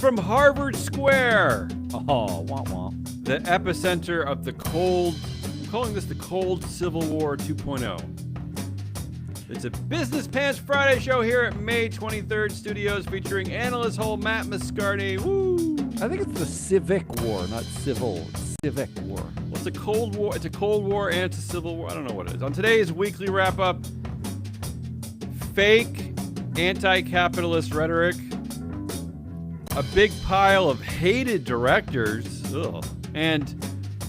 from Harvard Square. Oh, womp womp. The epicenter of the cold, I'm calling this the Cold Civil War 2.0. It's a Business Pants Friday show here at May 23rd Studios featuring analyst whole Matt Moscardi. Woo! I think it's the Civic War, not civil. Civic War. Well, it's a Cold War. It's a Cold War and it's a Civil War. I don't know what it is. On today's weekly wrap-up, fake anti-capitalist rhetoric, a big pile of hated directors, and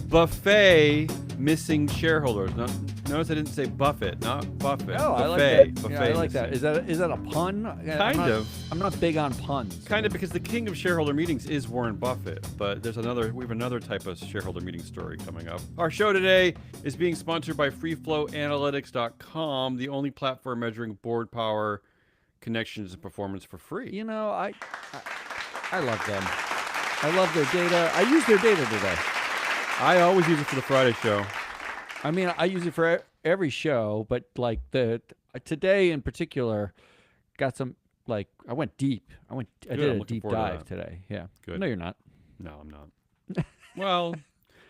buffet missing shareholders. Notice I didn't say Buffett, not Buffett. Oh, buffet, I like that. Buffet Yeah, I like missing. that. Is that a pun? I'm not big on puns. Kind of, because the king of shareholder meetings is Warren Buffett, but we have another type of shareholder meeting story coming up. Our show today is being sponsored by freeflowanalytics.com, the only platform measuring board power, connections, and performance for free. You know, I love them. I love their data. I use their data today. I always use it for the Friday show. I mean, I use it for every show, but like today in particular, got some I went deep. I did a deep dive today. Yeah. Good. No, you're not. No, I'm not. Well,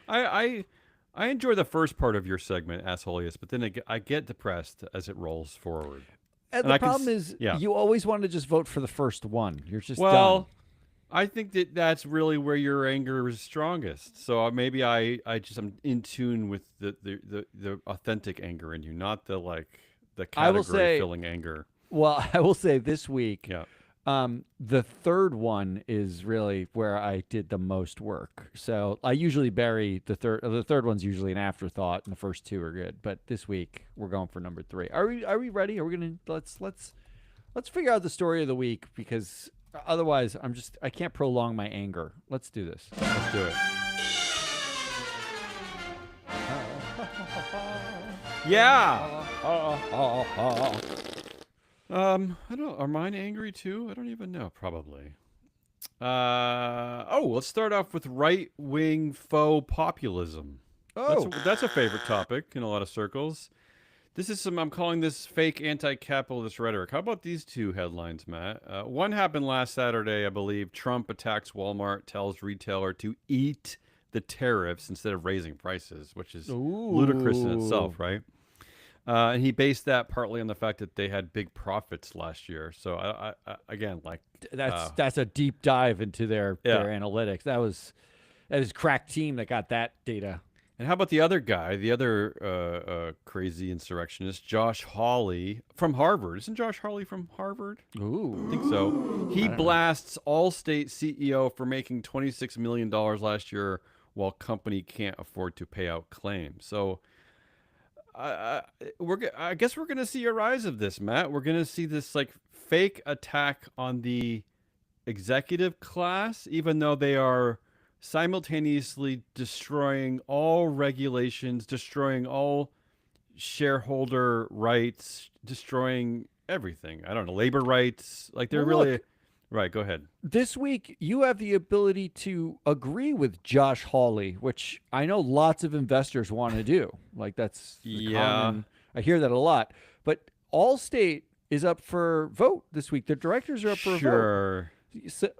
I enjoy the first part of your segment, Assholiest, but then I get depressed as it rolls forward. And the problem is, you always want to just vote for the first one. You're just done. I think that's really where your anger is strongest. So maybe I'm in tune with the authentic anger in you, not the category filling anger. Well, I will say this week, the third one is really where I did the most work. So I usually bury the third. The third one's usually an afterthought, and the first two are good. But this week we're going for number 3. Are we ready? Are we gonna let's figure out the story of the week, because otherwise I can't prolong my anger. Let's do this. Let's do it. Yeah. I don't. Are mine angry too? I don't even know. Probably. Let's start off with right-wing faux populism. Oh, that's a favorite topic in a lot of circles. I'm calling this fake anti-capitalist rhetoric. How about these two headlines, Matt? One happened last Saturday, I believe. Trump attacks Walmart, tells retailer to eat the tariffs instead of raising prices, which is ludicrous in itself, right? And he based that partly on the fact that they had big profits last year. So I again, that's a deep dive into their analytics. That was crack team that got that data. And how about the other guy, the other crazy insurrectionist, Josh Hawley from Harvard? Isn't Josh Hawley from Harvard? Ooh. I think so. He blasts Allstate CEO for making $26 million last year while company can't afford to pay out claims. So I guess we're going to see a rise of this, Matt. We're going to see this fake attack on the executive class, even though they are simultaneously destroying all regulations, destroying all shareholder rights, destroying everything. I don't know, labor rights. Right, go ahead. This week, you have the ability to agree with Josh Hawley, which I know lots of investors want to do. That's common. I hear that a lot. But Allstate is up for vote this week. The directors are up for a vote.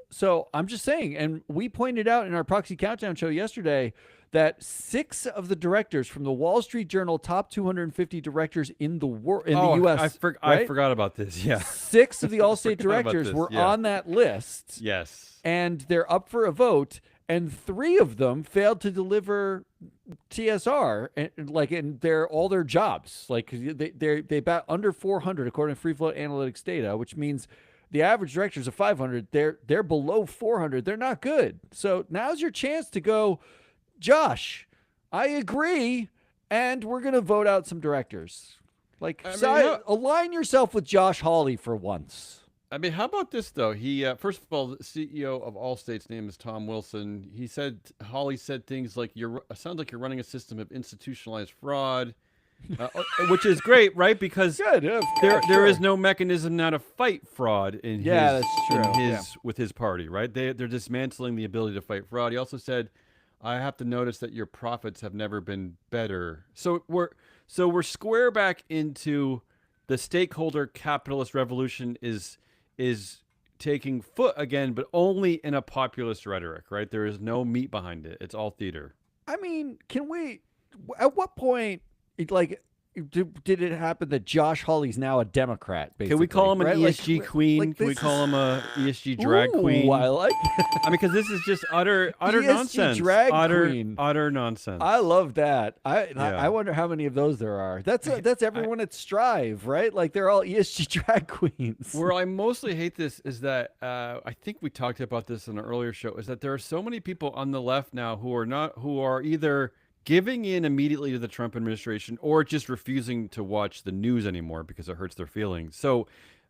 So I'm just saying, and we pointed out in our Proxy Countdown show yesterday that 6 of the directors from the Wall Street Journal top 250 directors in the world, in the U.S. I forgot about this. Yeah, 6 of the Allstate directors were on that list. Yes, and they're up for a vote, and 3 of them failed to deliver TSR, and all their jobs. They bat under 400 according to Free Float Analytics data, which means the average directors of 500. They're below 400. They're not good. So now's your chance to go, Josh, I agree, and we're going to vote out some directors. Align yourself with Josh Hawley for once. I mean, how about this, though? He, first of all, the CEO of Allstate's name is Tom Wilson. Hawley said things like, sounds like you're running a system of institutionalized fraud, which is great, right? Because there is no mechanism now to fight fraud with his party, right? They're dismantling the ability to fight fraud. He also said, I have to notice that your profits have never been better. So we're square back into the stakeholder capitalist revolution is taking foot again, but only in a populist rhetoric, right? There is no meat behind it. It's all theater. I mean, can we? At what point, like, did it happen that Josh Hawley's now a Democrat? Basically, Can we call him an right? ESG queen? Like Can we this call him a ESG drag Ooh, queen? I like I mean, because this is just utter ESG nonsense. drag utter, queen. utter nonsense. I love that. Yeah. I wonder how many of those there are. That's everyone at Strive, right? Like they're all ESG drag queens. Where I mostly hate this is that I think we talked about this in an earlier show. Is that there are so many people on the left now who are either giving in immediately to the Trump administration or just refusing to watch the news anymore because it hurts their feelings. So,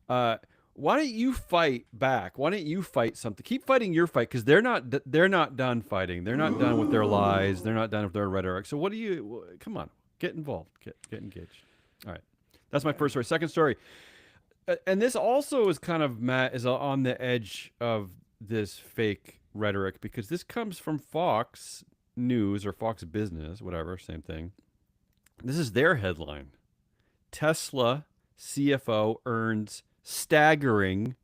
why don't you fight back? Why don't you fight something? Keep fighting your fight because they're not done fighting. They're not done with their lies. They're not done with their rhetoric. So what do you? Come on, get involved. Get engaged. All right, that's my first story. Second story, and this also is kind of is on the edge of this fake rhetoric because this comes from Fox News or Fox Business, whatever, same thing. This is their headline. Tesla CFO earns staggering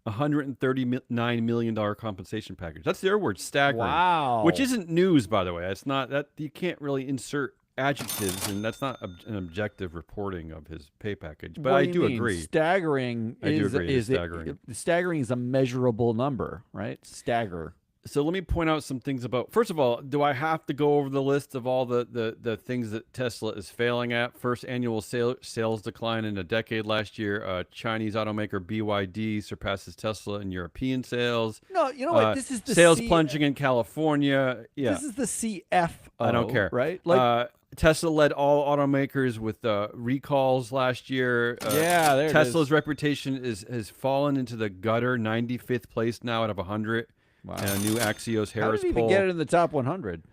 $139 million compensation package. That's their word, staggering. Wow. Which isn't news, by the way. It's not that you can't really insert adjectives, and that's not an objective reporting of his pay package. But I do agree. Staggering staggering. Staggering is a measurable number, right? Stagger. So let me point out some things about. First of all, do I have to go over the list of all the things that Tesla is failing at? First annual sales decline in a decade last year. Chinese automaker BYD surpasses Tesla in European sales. No, you know what? This is the sales plunging in California. Yeah, this is the CFO. I don't care. Right? Like Tesla led all automakers with recalls last year. Tesla's reputation has fallen into the gutter. 95th place now out of 100. Wow. And a new Axios Harris How did he poll. even get it in the top 100?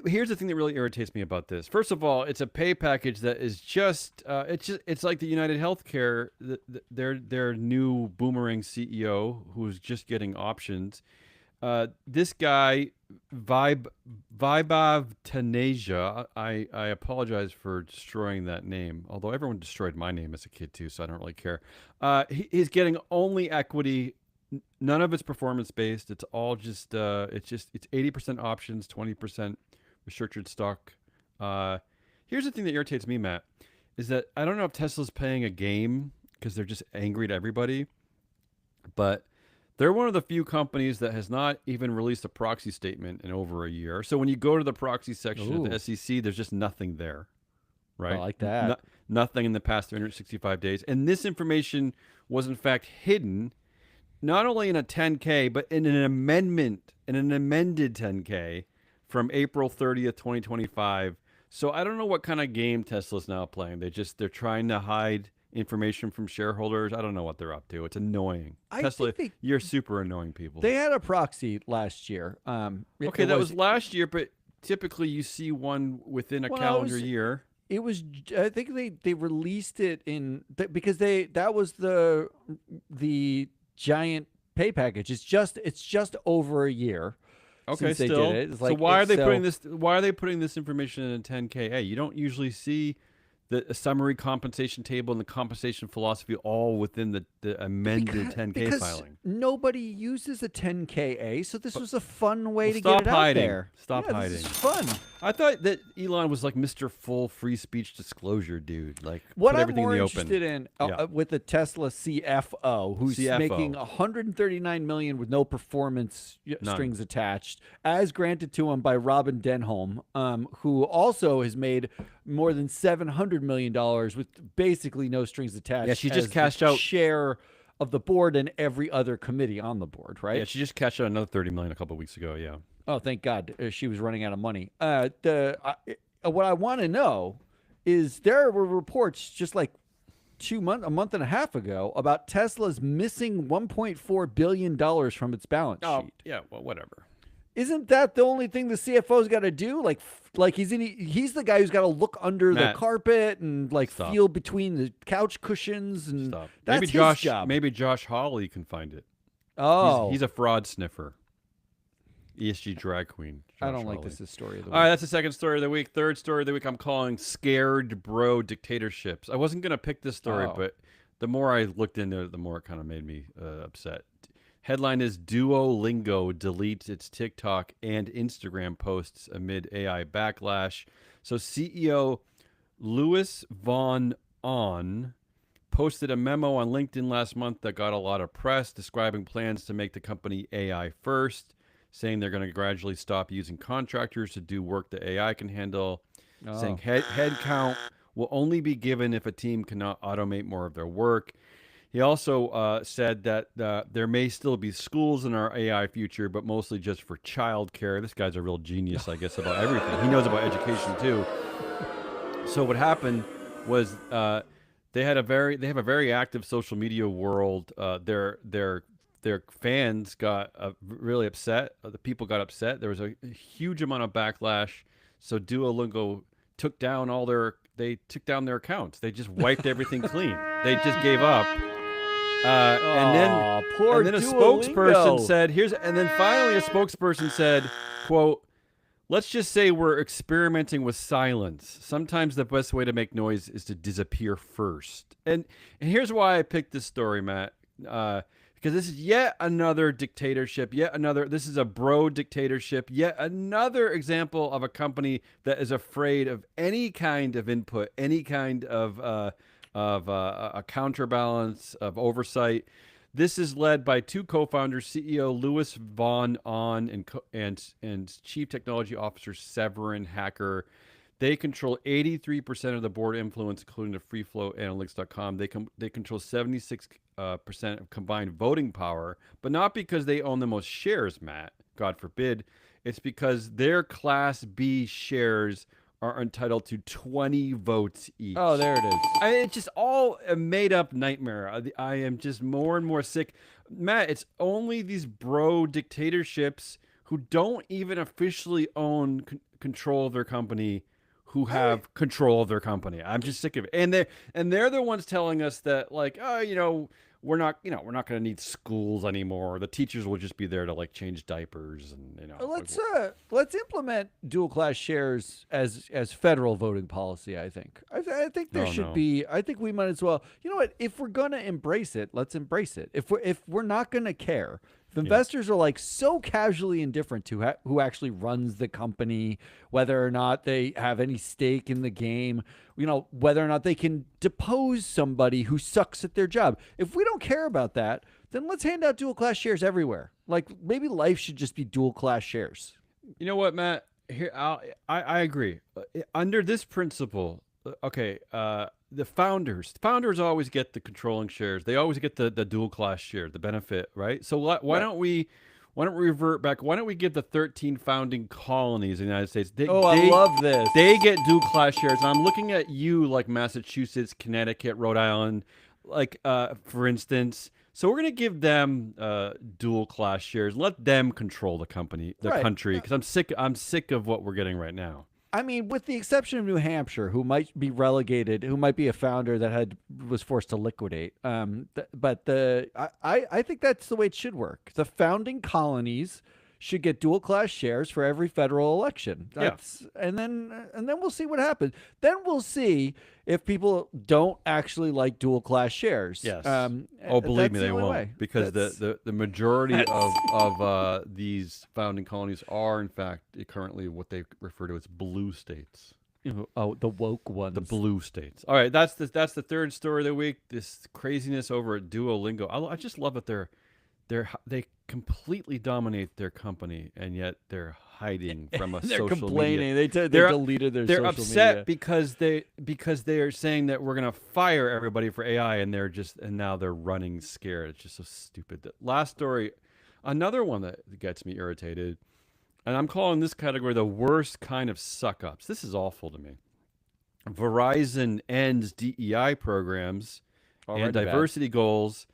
Here's the thing that really irritates me about this. First of all, it's a pay package that is it's like the United Healthcare, their new boomerang CEO who's just getting options. This guy, Vaibhav Taneja, I apologize for destroying that name, although everyone destroyed my name as a kid too, so I don't really care. He's getting only equity. None of it's performance based. It's all just it's 80% options, 20% restricted stock. Here's the thing that irritates me, Matt, is that I don't know if Tesla's playing a game because they're just angry at everybody, but they're one of the few companies that has not even released a proxy statement in over a year. So when you go to the proxy section of the SEC, there's just nothing there, right? I like that. Nothing in the past 365 days, and this information was in fact hidden. Not only in a 10K, but in an amended 10K from April 30th, 2025. So I don't know what kind of game Tesla's now playing. They're trying to hide information from shareholders. I don't know what they're up to. It's annoying. Tesla, you're super annoying people. They had a proxy last year. Okay, that was last year, but typically you see one within a calendar year. It was. I think they released it because that was the giant pay package. It's just over a year. Okay, since still. They did it. It's like, so why are they putting this? Why are they putting this information in a 10K? Hey, you don't usually see the summary compensation table and the compensation philosophy all within the amended 10K filing. Nobody uses a 10K, so this was a fun way to stop get it hiding. out there. Stop hiding. This is fun. I thought that Elon was like Mr. Full free speech disclosure dude. Like what put I'm everything more in the open. interested in with the Tesla CFO, who's making $139 million with no performance strings attached, as granted to him by Robin Denholm, who also has made more than $700 million with basically no strings attached. Yeah, she just cashed out share of the board and every other committee on the board, right? Yeah, she just cashed out another $30 million a couple of weeks ago. Yeah. Oh, thank God, she was running out of money. What I want to know is there were reports just like a month and a half ago about Tesla's missing $1.4 billion from its balance sheet. Yeah, well, whatever. Isn't that the only thing the CFO's got to do? Like he's the guy who's got to look under the carpet and feel between the couch cushions and that's his job. Maybe Josh Hawley can find it. Oh, he's a fraud sniffer. ESG drag queen. I don't like this story of the week. All right, that's the second story of the week. Third story of the week I'm calling scared bro dictatorships. I wasn't going to pick this story, but The more I looked into it, the more it kind of made me upset. Headline is Duolingo deletes its TikTok and Instagram posts amid AI backlash. So CEO Louis Von On posted a memo on LinkedIn last month that got a lot of press describing plans to make the company AI first, saying they're going to gradually stop using contractors to do work that AI can handle, saying head count will only be given if a team cannot automate more of their work. He also said that there may still be schools in our AI future, but mostly just for childcare. This guy's a real genius, I guess, about everything. He knows about education too. So what happened was they have a very active social media world. Their fans got really upset. The people got upset. There was a huge amount of backlash. So Duolingo took down their accounts. They just wiped everything clean. They just gave up. And then a spokesperson said, finally a spokesperson said, quote, let's just say we're experimenting with silence. Sometimes the best way to make noise is to disappear first. And here's why I picked this story, Matt. Because this is yet another dictatorship, this is a bro dictatorship, yet another example of a company that is afraid of any kind of input, any kind of a counterbalance, of oversight. This is led by two co-founders, CEO Louis Von On and Chief Technology Officer Severin Hacker. They control 83% of the board influence, including the freeflowanalytics.com. They control 76% of combined voting power, but not because they own the most shares, Matt. God forbid. It's because their Class B shares are entitled to 20 votes each. Oh, there it is. It's just all a made-up nightmare. I am just more and more sick. Matt, it's only these bro dictatorships who don't even officially own control of their company who have control of their company. I'm just sick of it. And they're the ones telling us that, like, we're not going to need schools anymore. The teachers will just be there to like change diapers and Let's implement dual class shares as federal voting policy. I think think there should be. I think we might as well. You know what? If we're going to embrace it, let's embrace it. If we're not going to care. If investors are like so casually indifferent to who actually runs the company, whether or not they have any stake in the game, whether or not they can depose somebody who sucks at their job. If we don't care about that, then let's hand out dual class shares everywhere. Like maybe life should just be dual class shares. You know what, Matt? Here, I agree. Under this principle, okay, the founders always get the controlling shares. They always get the dual class share, the benefit, right? So why don't we revert back? Why don't we give the 13 founding colonies in the United States? I love this. They get dual class shares. And I'm looking at you, like Massachusetts, Connecticut, Rhode Island, like for instance. So we're gonna give them dual class shares. Let them control the country, because I'm sick of what we're getting right now. I mean, with the exception of New Hampshire, who might be relegated, who might be a founder that was forced to liquidate. But I think that's the way it should work. The founding colonies should get dual class shares for every federal election. And then we'll see what happens. Then we'll see if people don't actually like dual class shares. Yes. Believe me, they won't, because the majority of these founding colonies are in fact currently what they refer to as blue states. Oh, the woke ones. The blue states. All right, that's the third story of the week. This craziness over at Duolingo. I just love that they completely dominate their company, and yet they're hiding from a social media. They're complaining. They deleted their social media. They're upset because they are saying that we're going to fire everybody for AI, and now they're running scared. It's just so stupid. The last story, another one that gets me irritated, and I'm calling this category the worst kind of suck-ups. This is awful to me. Verizon ends DEI programs and diversity goals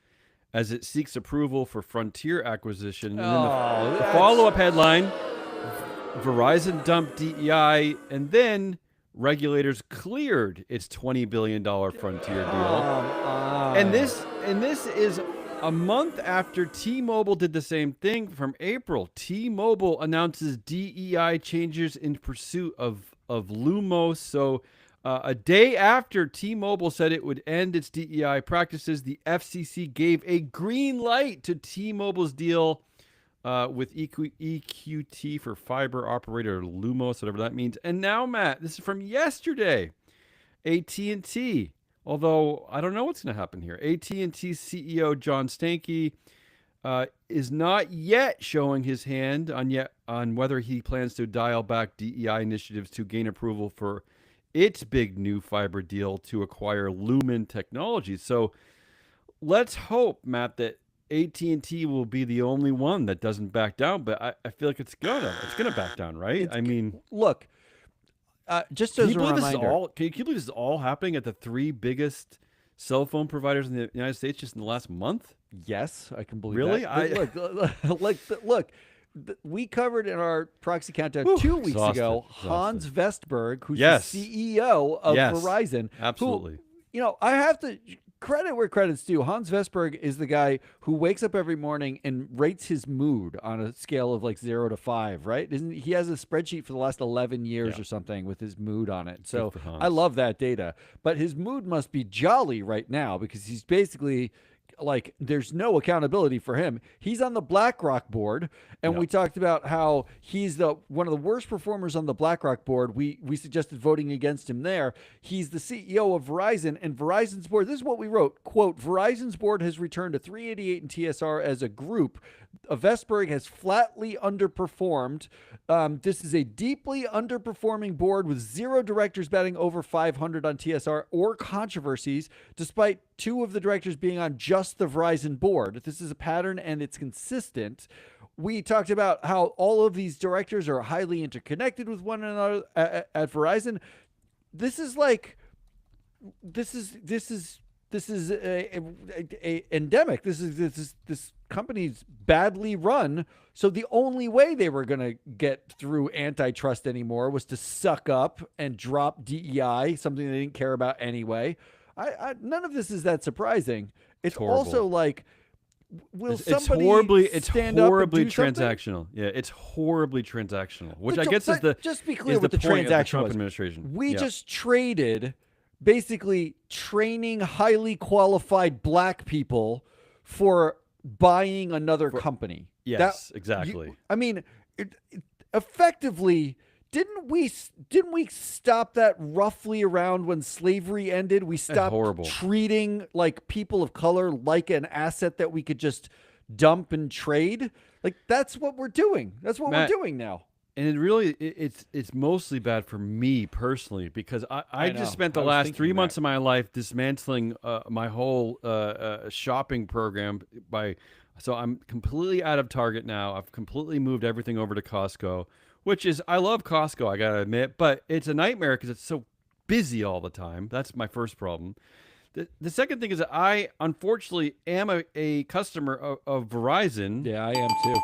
as it seeks approval for Frontier acquisition. And then the follow-up headline, Verizon dumped DEI, and then regulators cleared its $20 billion Frontier deal. And this is a month after T-Mobile did the same thing. From April, T-Mobile announces DEI changes in pursuit of Lumos. So A day after T-Mobile said it would end its DEI practices, the FCC gave a green light to T-Mobile's deal with EQT for fiber operator Lumos, whatever that means. And now, Matt, this is from yesterday. AT&T, although I don't know what's going to happen here. AT&T CEO John Stankey is not yet showing his hand on whether he plans to dial back DEI initiatives to gain approval for its big new fiber deal to acquire Lumen Technologies. So let's hope, Matt, that AT&T will be the only one that doesn't back down. But I feel like it's gonna back down, right? I mean, look, just as a reminder, can you believe this is all happening at the three biggest cell phone providers in the United States just in the last month? Yes, I can believe really? that. Look, we covered in our proxy countdown 2 weeks ago Hans Vestberg, who's the CEO of Verizon. Absolutely. Who, I have to credit where credit's due. Hans Vestberg is the guy who wakes up every morning and rates his mood on a scale of like 0 to 5, right? He has a spreadsheet for the last 11 years or something with his mood on it. So I love that data. But his mood must be jolly right now because he's basically like there's no accountability for him. He's on the BlackRock board, and we talked about how he's one of the worst performers on the BlackRock board. We suggested voting against him there. He's the CEO of Verizon, and Verizon's board, this is what we wrote, quote, Verizon's board has returned to 388 in TSR as a group. Vestberg has flatly underperformed. This is a deeply underperforming board with 0 directors batting over 500 on TSR or controversies, despite 2 of the directors being on just the Verizon board. This is a pattern and it's consistent. We talked about how all of these directors are highly interconnected with one another at Verizon. This is a endemic. This company's badly run. So the only way they were going to get through antitrust anymore was to suck up and drop DEI, something they didn't care about anyway. None of this is that surprising. It's also like, it's horribly transactional. Yeah, it's horribly transactional. Which I guess is the just be clear what the transaction Trump was. Administration. We just traded basically training highly qualified black people for buying another company. Yes, exactly. Effectively, didn't we stop that roughly around when slavery ended? We stopped treating like people of color like an asset that we could just dump and trade. Like that's what we're doing. That's what we're doing now. And it really, it's mostly bad for me personally because I just spent the last 3 months of my life dismantling my whole shopping program so I'm completely out of Target now. I've completely moved everything over to Costco, which is, I love Costco, I gotta admit, but it's a nightmare because it's so busy all the time. That's my first problem. The second thing is that I unfortunately am a customer of Verizon. Yeah, I am too.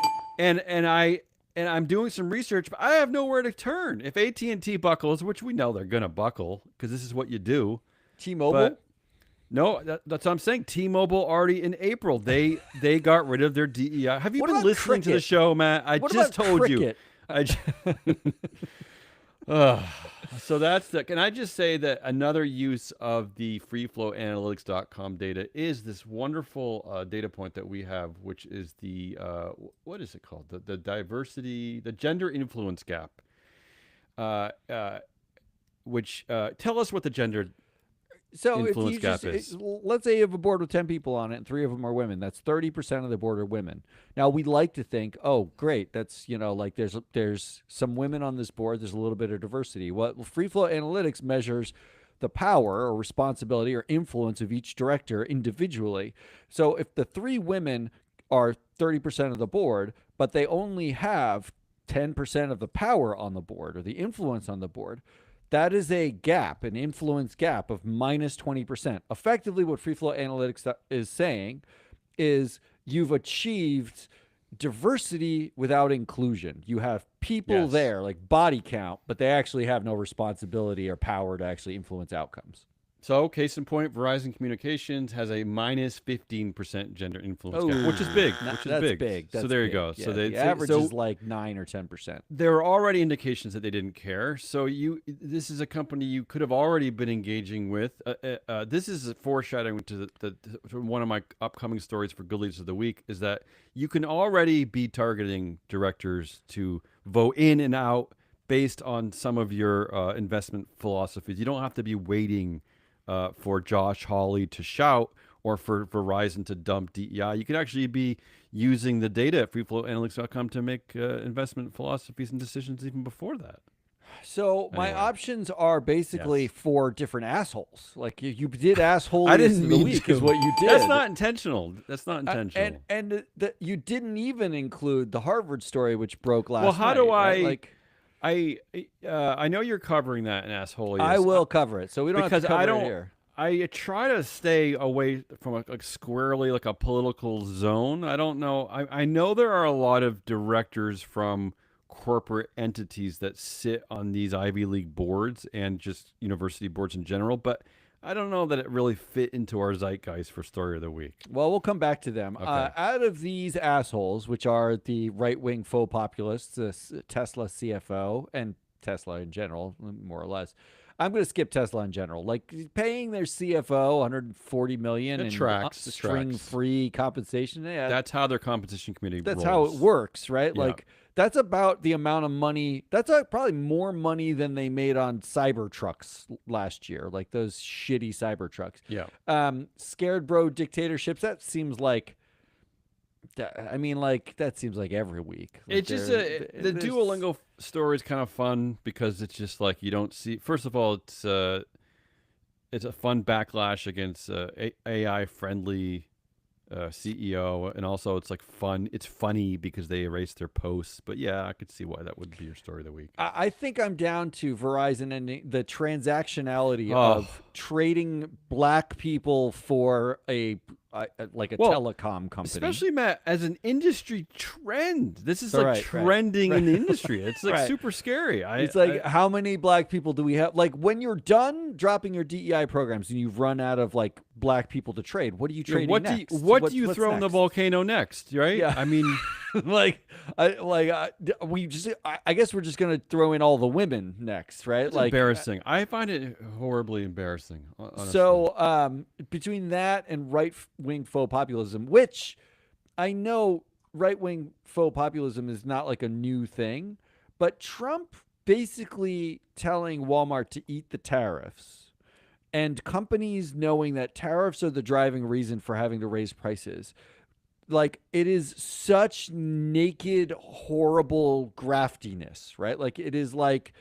And I'm doing some research, but I have nowhere to turn. If AT&T buckles, which we know they're going to buckle because this is what you do. T-Mobile? No, that's what I'm saying. T-Mobile already in April, they got rid of their DEI. Have you been listening to the show, Matt? I just told you. So that's can I just say that another use of the freeflowanalytics.com data is this wonderful data point that we have, which is the what is it called? The diversity, the gender influence gap. Which tell us what the gender influence gap is. Let's say you have a board with 10 people on it and 3 of them are women. That's 30% of the board are women. Now we like to think, oh, great. That's, like there's some women on this board. There's a little bit of diversity. What Free Flow Analytics measures the power or responsibility or influence of each director individually. So if the 3 women are 30% of the board, but they only have 10% of the power on the board or the influence on the board, that is a gap, an influence gap of minus 20%. Effectively, what Free Flow Analytics is saying is you've achieved diversity without inclusion. You have people there, like body count, but they actually have no responsibility or power to actually influence outcomes. So, case in point, Verizon Communications has a minus 15% gender influence gap, which is Oh, big. Which is that's big. big. So That's there you big. go. Yeah, So they the average so is like 9 or 10%. there are already indications that they didn't care. So this is a company you could have already been engaging with. This is a foreshadowing to one of my upcoming stories for Good Leaders of the Week. Is that you can already be targeting directors to vote in and out based on some of your investment philosophies. You don't have to be waiting for Josh Hawley to shout or for Verizon to dump DEI. You could actually be using the data at freeflowanalytics.com to make investment philosophies and decisions even before that. So my Anyway, options are basically yes. 4 different assholes. Like you did I assholiest didn't of the mean week to. is what you did. That's not intentional. That's not And intentional. you didn't even include the Harvard story, which broke last Well, how night. do Right? I? Like I know you're covering that in I assholiest will cover it, so we don't have because to cover I it don't. here. I try to stay away from like squarely like a political zone. I don't know. I know there are a lot of directors from corporate entities that sit on these Ivy League boards and just university boards in general, but I don't know that it really fit into our zeitgeist for story of the week. Well, we'll come back to them. Okay. Out of these assholes, which are the right-wing faux populists, Tesla CFO and Tesla in general, more or less, I'm going to skip Tesla in general. Like paying their CFO 140 million It in tracks. It tracks. string-free compensation. Yeah, That's how their competition committee that's rolls. how it works, right? Yeah. Like that's about the amount of money. That's probably more money than they made on Cybertrucks last year, like those shitty Cybertrucks. Yeah. Scared bro dictatorships. That seems like. I mean, like that seems like every week. Like It's just the Duolingo story is kind of fun because it's just like you don't see. First of all, it's a fun backlash against AI friendly CEO, and also it's like fun. It's funny because they erased their posts. But yeah, I could see why that would be your story of the week. I think I'm down to Verizon and the transactionality Oh. of trading black people for like a telecom company. Especially, Matt, as an industry trend. This is Right, like right, trending in the industry. It's like Right. super scary. It's like, how many black people do we have? Like, when you're done dropping your DEI programs and you've run out of like black people to trade, what are you trading what next? do you What's throw in the next? volcano next? Right? Yeah. I mean, I guess we're just gonna throw in all the women next, right? it's like embarrassing. I find it horribly embarrassing. Honestly. So between that and right-wing faux populism, which I know right-wing faux populism is not like a new thing, but Trump basically telling Walmart to eat the tariffs and companies knowing that tariffs are the driving reason for having to raise prices. Like it is such naked, horrible graftiness, right? Like it is like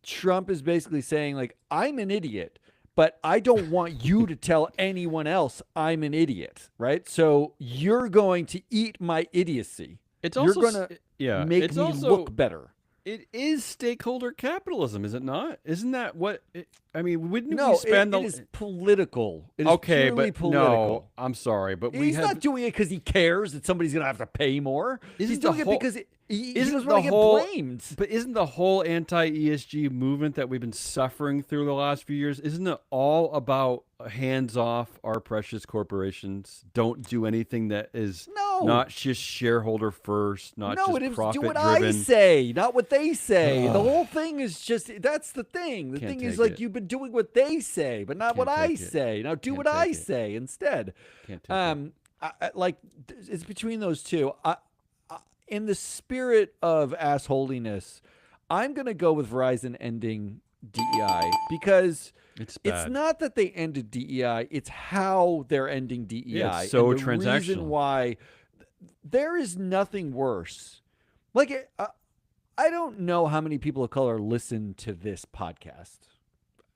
Trump is basically saying like, I'm an idiot, but I don't want you to tell anyone else I'm an idiot, right? So you're going to eat my idiocy. it's You're also going to make it's me also, look better. It is stakeholder capitalism, is it not? Isn't that what? I mean, wouldn't No, we spend it is political. It is okay, purely but political. no, I'm sorry, but we He's have. not doing it because he cares that somebody's going to have to pay more. He's Isn't the doing it whole- because he isn't doesn't the want to get whole- blamed. But isn't the whole anti-ESG movement that we've been suffering through the last few years? Isn't it all about hands off our precious corporations? Don't do anything that is No. not just shareholder first, not No, just it is profit do what driven. I say, not what they say. The whole thing is just that's the thing. The Can't thing is take like it. you've been doing what they say, but not what Can't I take it. say. Now do Can't what I take it. say instead. Can't take it. Like it's between those two. In the spirit of assholiness, I'm gonna go with Verizon ending DEI because It's bad. it's not that they ended DEI; it's how they're ending DEI. Yeah, it's so and the transactional. reason why there is nothing worse. Like I don't know how many people of color listen to this podcast.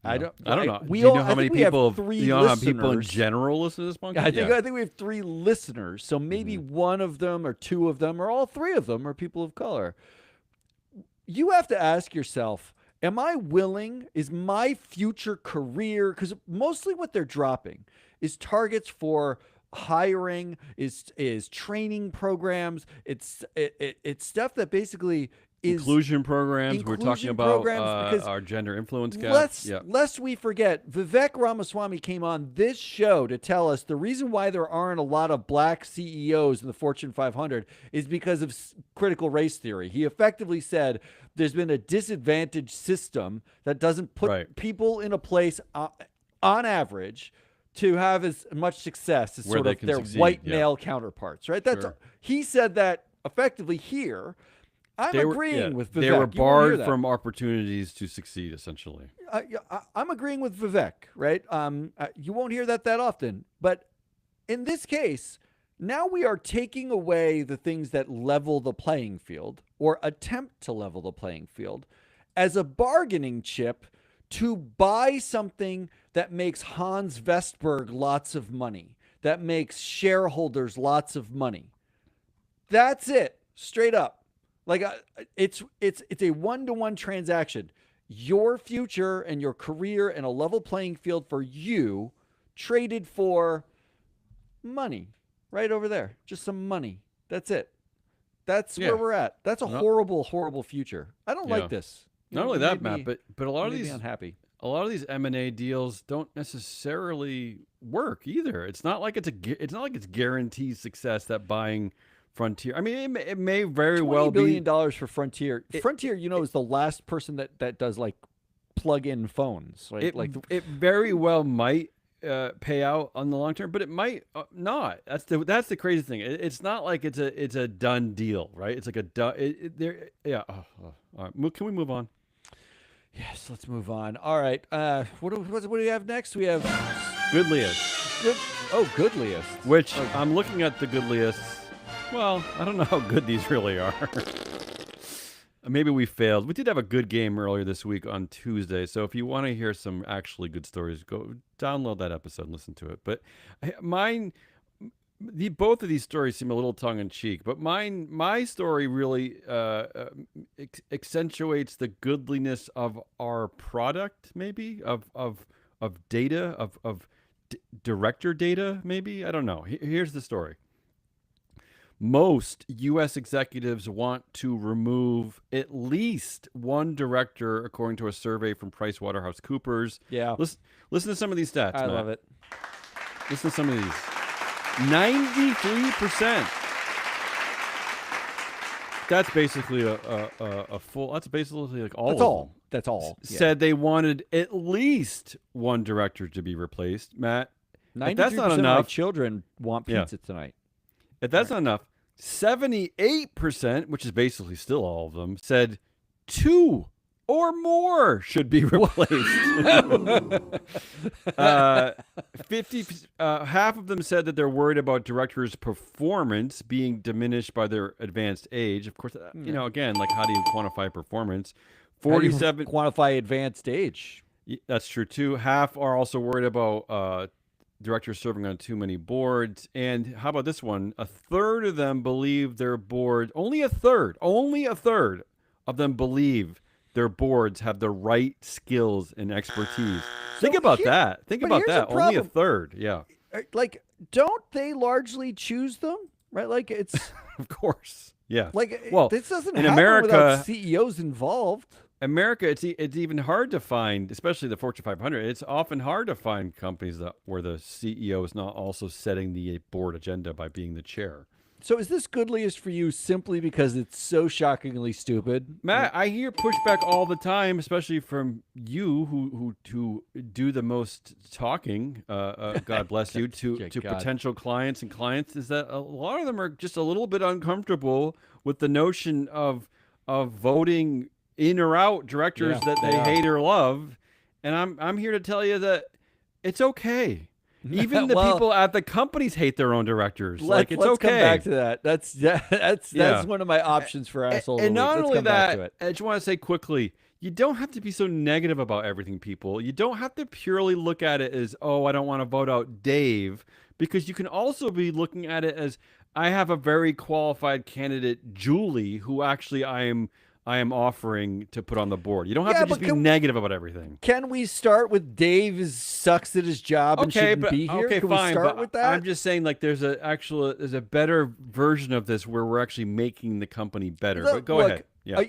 I don't know. We Do you all, know how I many think we have people? 3 Do you know how people in listeners. general listen to this podcast? I think we have 3 listeners. So maybe one of them or 2 of them or all 3 of them are people of color. You have to ask yourself, am I willing? Is my future career, because mostly what they're dropping is targets for hiring, is training programs. It's stuff that basically inclusion programs. We're talking inclusion about programs, because our gender influence gap. lest we forget, Vivek Ramaswamy came on this show to tell us the reason why there aren't a lot of black CEOs in the Fortune 500 is because of critical race theory. He effectively said there's been a disadvantaged system that doesn't put people in a place on average to have as much success as Where sort of their succeed. white male counterparts, right? He said that effectively here. I'm agreeing with Vivek. They were barred from opportunities to succeed, essentially. I'm agreeing with Vivek, right? You won't hear that often. But in this case, now we are taking away the things that level the playing field or attempt to level the playing field as a bargaining chip to buy something that makes Hans Vestberg lots of money, that makes shareholders lots of money. That's it, straight up. Like it's a one-to-one transaction. Your future and your career and a level playing field for you traded for money right over there. Just some money. That's it. That's where we're at. That's a horrible, horrible future. I don't like this. Not only that, Matt, but a lot of these unhappy. A lot of these M&A deals don't necessarily work either. It's not like it's guaranteed success that buying Frontier. I mean, it may very well be $20 billion for Frontier. Frontier, is the last person that does like plug-in phones. Right? It very well might pay out on the long term, but it might not. That's the crazy thing. It's not like it's a done deal, right? It's like a done. All right. Can we move on? Yes, let's move on. All right. What do we have next? We have Goodliest. Goodliest. Which I'm looking at the Goodliest. Well, I don't know how good these really are. Maybe we failed. We did have a good game earlier this week on Tuesday. So if you want to hear some actually good stories, go download that episode and listen to it. But both of these stories seem a little tongue-in-cheek. But my story really accentuates the goodliness of our product, maybe, of data, of director data, maybe. I don't know. Here's the story. Most U.S. executives want to remove at least one director, according to a survey from PricewaterhouseCoopers. Yeah. Listen to some of these stats, I Matt. love it. Listen to some of these. 93%. That's basically a full. That's basically like all. That's of all. them. That's all. Said they wanted at least one director to be replaced. Matt, 93% that's not of enough. my children want pizza tonight. If that's not enough, 78%, which is basically still all of them, said 2 or more should be replaced. Half of them said that they're worried about directors' performance being diminished by their advanced age. Of course, again, like how do you quantify performance? 47 quantify advanced age. That's true too. Half are also worried about directors serving on too many boards. And how about this one? A third of them believe their board, only a third of them believe their boards have the right skills and expertise. Think about that. Think about that. Only a third. Yeah. Like, don't they largely choose them? Right? Like, it's of course. Yeah. Like, well, this doesn't in happen America, without CEOs involved. America, it's even hard to find, especially the Fortune 500. It's often hard to find companies where the CEO is not also setting the board agenda by being the chair. So is this goodliest for you simply because it's so shockingly stupid? Matt, I hear pushback all the time, especially from you who do the most talking, God bless you, to potential clients and clients, is that a lot of them are just a little bit uncomfortable with the notion of voting in or out directors that they hate or love. And I'm here to tell you that it's okay. Even the people at the companies hate their own directors. It's let's okay. Come back to that. That's one of my options for asshole. And not only that, I just want to say quickly, you don't have to be so negative about everything, people. You don't have to purely look at it as, oh, I don't want to vote out Dave, because you can also be looking at it as, I have a very qualified candidate, Julie, who actually I am I am offering to put on the board. You don't have Yeah, to just but be negative about everything. Can we start with Dave sucks at his job and shouldn't be here? Okay, Can fine. we start But with that? I'm just saying, like, there's a better version of this where we're actually making the company better. But go ahead. Yeah.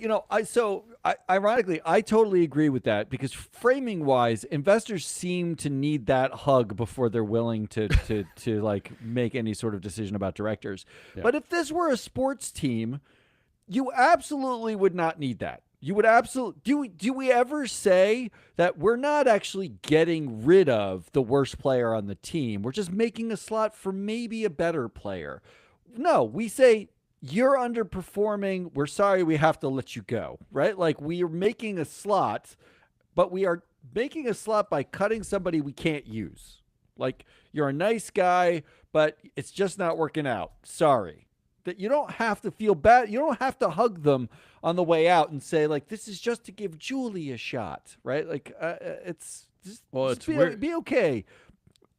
Ironically, I totally agree with that because framing wise, investors seem to need that hug before they're willing to like make any sort of decision about directors. Yeah. But if this were a sports team, you absolutely would not need that. You would absolutely do we ever say that we're not actually getting rid of the worst player on the team? We're just making a slot for maybe a better player. No, we say you're underperforming. We're sorry, we have to let you go, right? Like we are making a slot, but we are making a slot by cutting somebody we can't use. Like you're a nice guy, but it's just not working out. Sorry. That you don't have to feel bad. You don't have to hug them on the way out and say like, this is just to give Julie a shot, right? Like it's just, it's weird. Be okay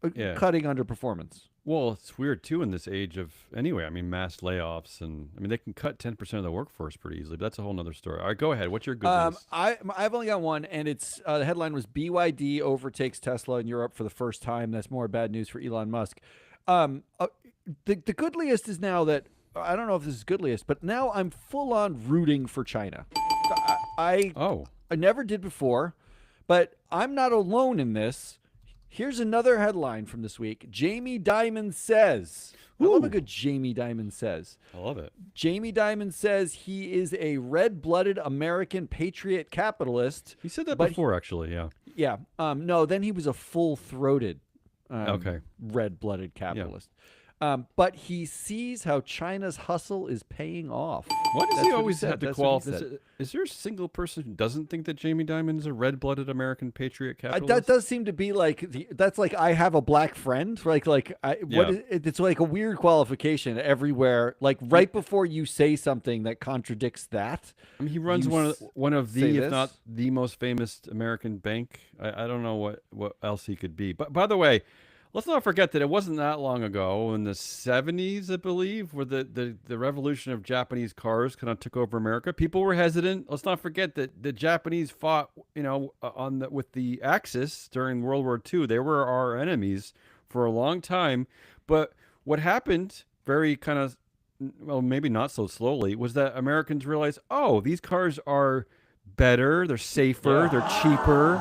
cutting underperformance. Well, it's weird too in this age of anyway. I mean, mass layoffs, and I mean they can cut 10% of the workforce pretty easily. But that's a whole nother story. All right, go ahead. What's your good news? I've only got one, and it's the headline was BYD overtakes Tesla in Europe for the first time. That's more bad news for Elon Musk. The goodliest is now that I don't know if this is goodliest, but now I'm full on rooting for China. I never did before, but I'm not alone in this. Here's another headline from this week. Jamie Dimon says. I love a good Jamie Dimon says. I love it. Jamie Dimon says he is a red-blooded American patriot capitalist. He said that before, actually, yeah. Yeah. No, then he was a full-throated red-blooded capitalist. Yeah. But he sees how China's hustle is paying off. Why does That's he what always said. have to That's what he qualify? said. Is there a single person who doesn't think that Jamie Dimon is a red-blooded American patriot capitalist? That does seem to be like that's like I have a black friend. It's like a weird qualification everywhere. Like right before you say something that contradicts that. I mean, he runs one of the, if not the most famous American bank. I don't know what else he could be. But by the way, let's not forget that it wasn't that long ago, in the 70s, I believe, where the revolution of Japanese cars kind of took over America. People were hesitant. Let's not forget that the Japanese fought, with the Axis during World War II. They were our enemies for a long time. But what happened very kind of, well, maybe not so slowly, was that Americans realized, oh, these cars are better, they're safer, they're cheaper.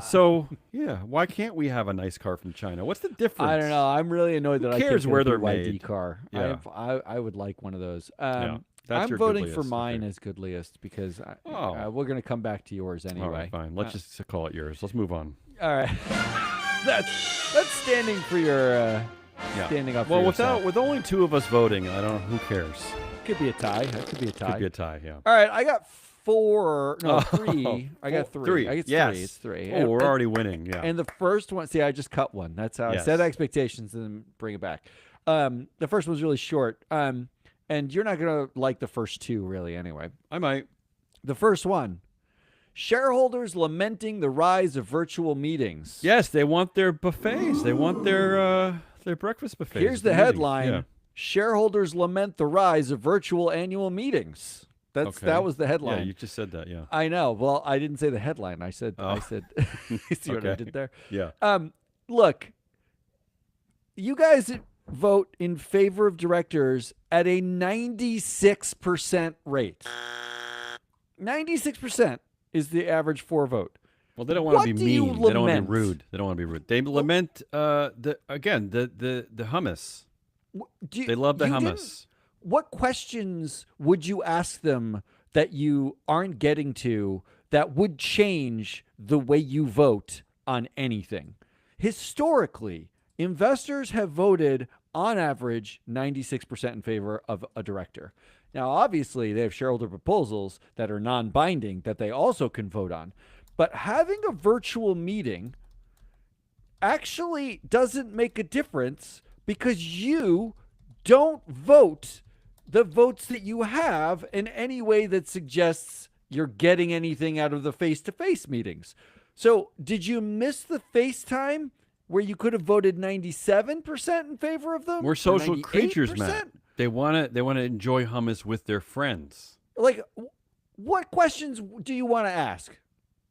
So, why can't we have a nice car from China? What's the difference? I don't know. I'm really annoyed that I can't cares get where a they're BYD made? car. Yeah. I would like one of those. That's I'm your voting goodliest. for mine Okay. as goodliest because we're going to come back to yours anyway. All right, fine. Let's just call it yours. Let's move on. All right. That's standing for your standing up. Well, for yourself. with only two of us voting, I don't know. Who cares? Could be a tie. That could be a tie. Could be a tie. Yeah. All right, I got three. I got three. I get Yes. three. It's three. Oh, we're already winning. Yeah. And the first one, see, I just cut one. That's how I set expectations and then bring it back. The first one's really short. And you're not going to like the first two, really, anyway. I might. The first one, shareholders lamenting the rise of virtual meetings. Yes, they want their buffets. They want their breakfast buffets. Here's the headline. Yeah. Shareholders lament the rise of virtual annual meetings. That was the headline. Yeah, you just said that. Yeah, I know. Well, I didn't say the headline. I said. You see what I did there? Yeah. Look, you guys vote in favor of directors at a 96% rate. 96% is the average for vote. Well, they don't want to be mean. They don't want to be rude. They lament the hummus. They love the hummus. What questions would you ask them that you aren't getting to that would change the way you vote on anything? Historically, investors have voted on average 96% in favor of a director. Now, obviously, they have shareholder proposals that are non-binding that they also can vote on. But having a virtual meeting actually doesn't make a difference because you don't vote the votes that you have in any way that suggests you're getting anything out of the face-to-face meetings. So did you miss the FaceTime where you could have voted 97% in favor of them? We're social creatures, Matt. They want to enjoy hummus with their friends. Like, what questions do you want to ask?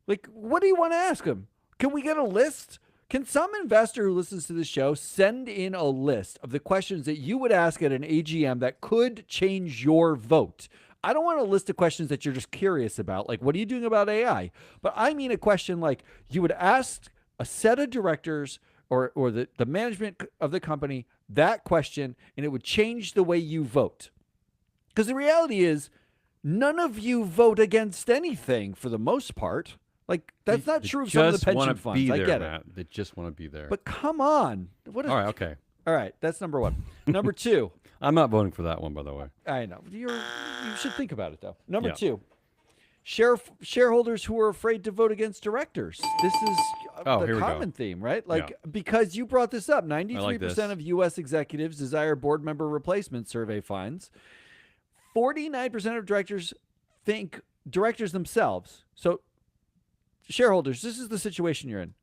Like, what do you want to ask them? Can we get a list? Can some investor who listens to the show send in a list of the questions that you would ask at an AGM that could change your vote? I don't want a list of questions that you're just curious about, like, what are you doing about AI? But I mean a question like you would ask a set of directors or the management of the company that question, and it would change the way you vote. Because the reality is, none of you vote against anything for the most part. Like, that's not true of some of the pension funds. I get it. They just want to be there. But come on. All right, okay. All right, that's number one. Number two. I'm not voting for that one, by the way. I know. You should think about it, though. Number two. Shareholders who are afraid to vote against directors. This is the common theme, right? Like, because you brought this up, 93% of U.S. executives desire board member replacement, survey finds. 49% of directors think directors themselves. So, shareholders, this is the situation you're in.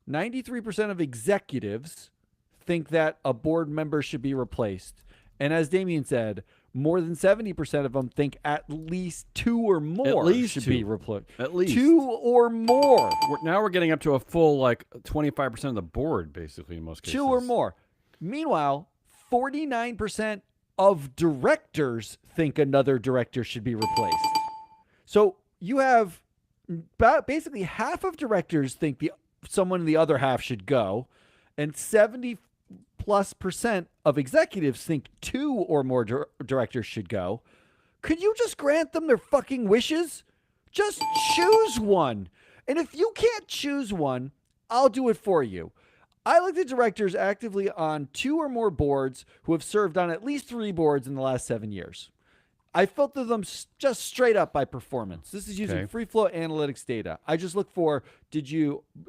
93% of executives think that a board member should be replaced. And as Damien said, more than 70% of them think at least two or more should be replaced. At least. Two or more. Now we're getting up to a full, 25% of the board, basically, in most cases. Two or more. Meanwhile, 49% of directors think another director should be replaced. So you have basically half of directors think someone in the other half should go, and 70+% of executives think two or more directors should go. Could you just grant them their fucking wishes? Just choose one. And if you can't choose one, I'll do it for you. I looked at directors actively on two or more boards who have served on at least 3 boards in the last 7 years. I filter them just straight up by performance. This is using free flow analytics data. I just look for,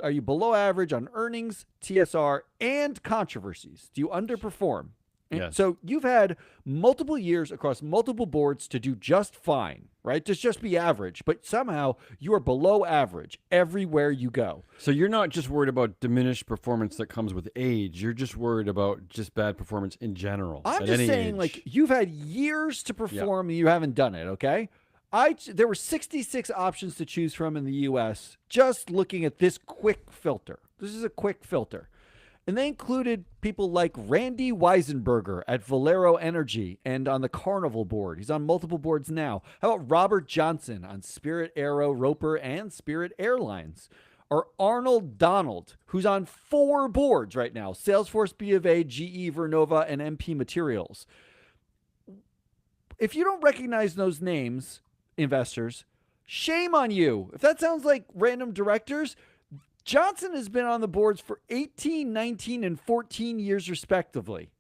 are you below average on earnings, TSR, and controversies? Do you underperform? Yes. So you've had multiple years across multiple boards to do just fine, right? To just be average, but somehow you are below average everywhere you go. So you're not just worried about diminished performance that comes with age. You're just worried about just bad performance in general. I'm just saying, age. You've had years to perform and you haven't done it, okay? There were 66 options to choose from in the U.S. just looking at this quick filter. This is a quick filter. And they included people like Randy Weisenberger at Valero Energy and on the Carnival board. He's on multiple boards now. How about Robert Johnson on Spirit Aero, Roper, and Spirit Airlines? Or Arnold Donald, who's on 4 boards right now. Salesforce, B of A, GE, Vernova, and MP Materials. If you don't recognize those names, investors, shame on you. If that sounds like random directors, Johnson has been on the boards for 18, 19, and 14 years respectively.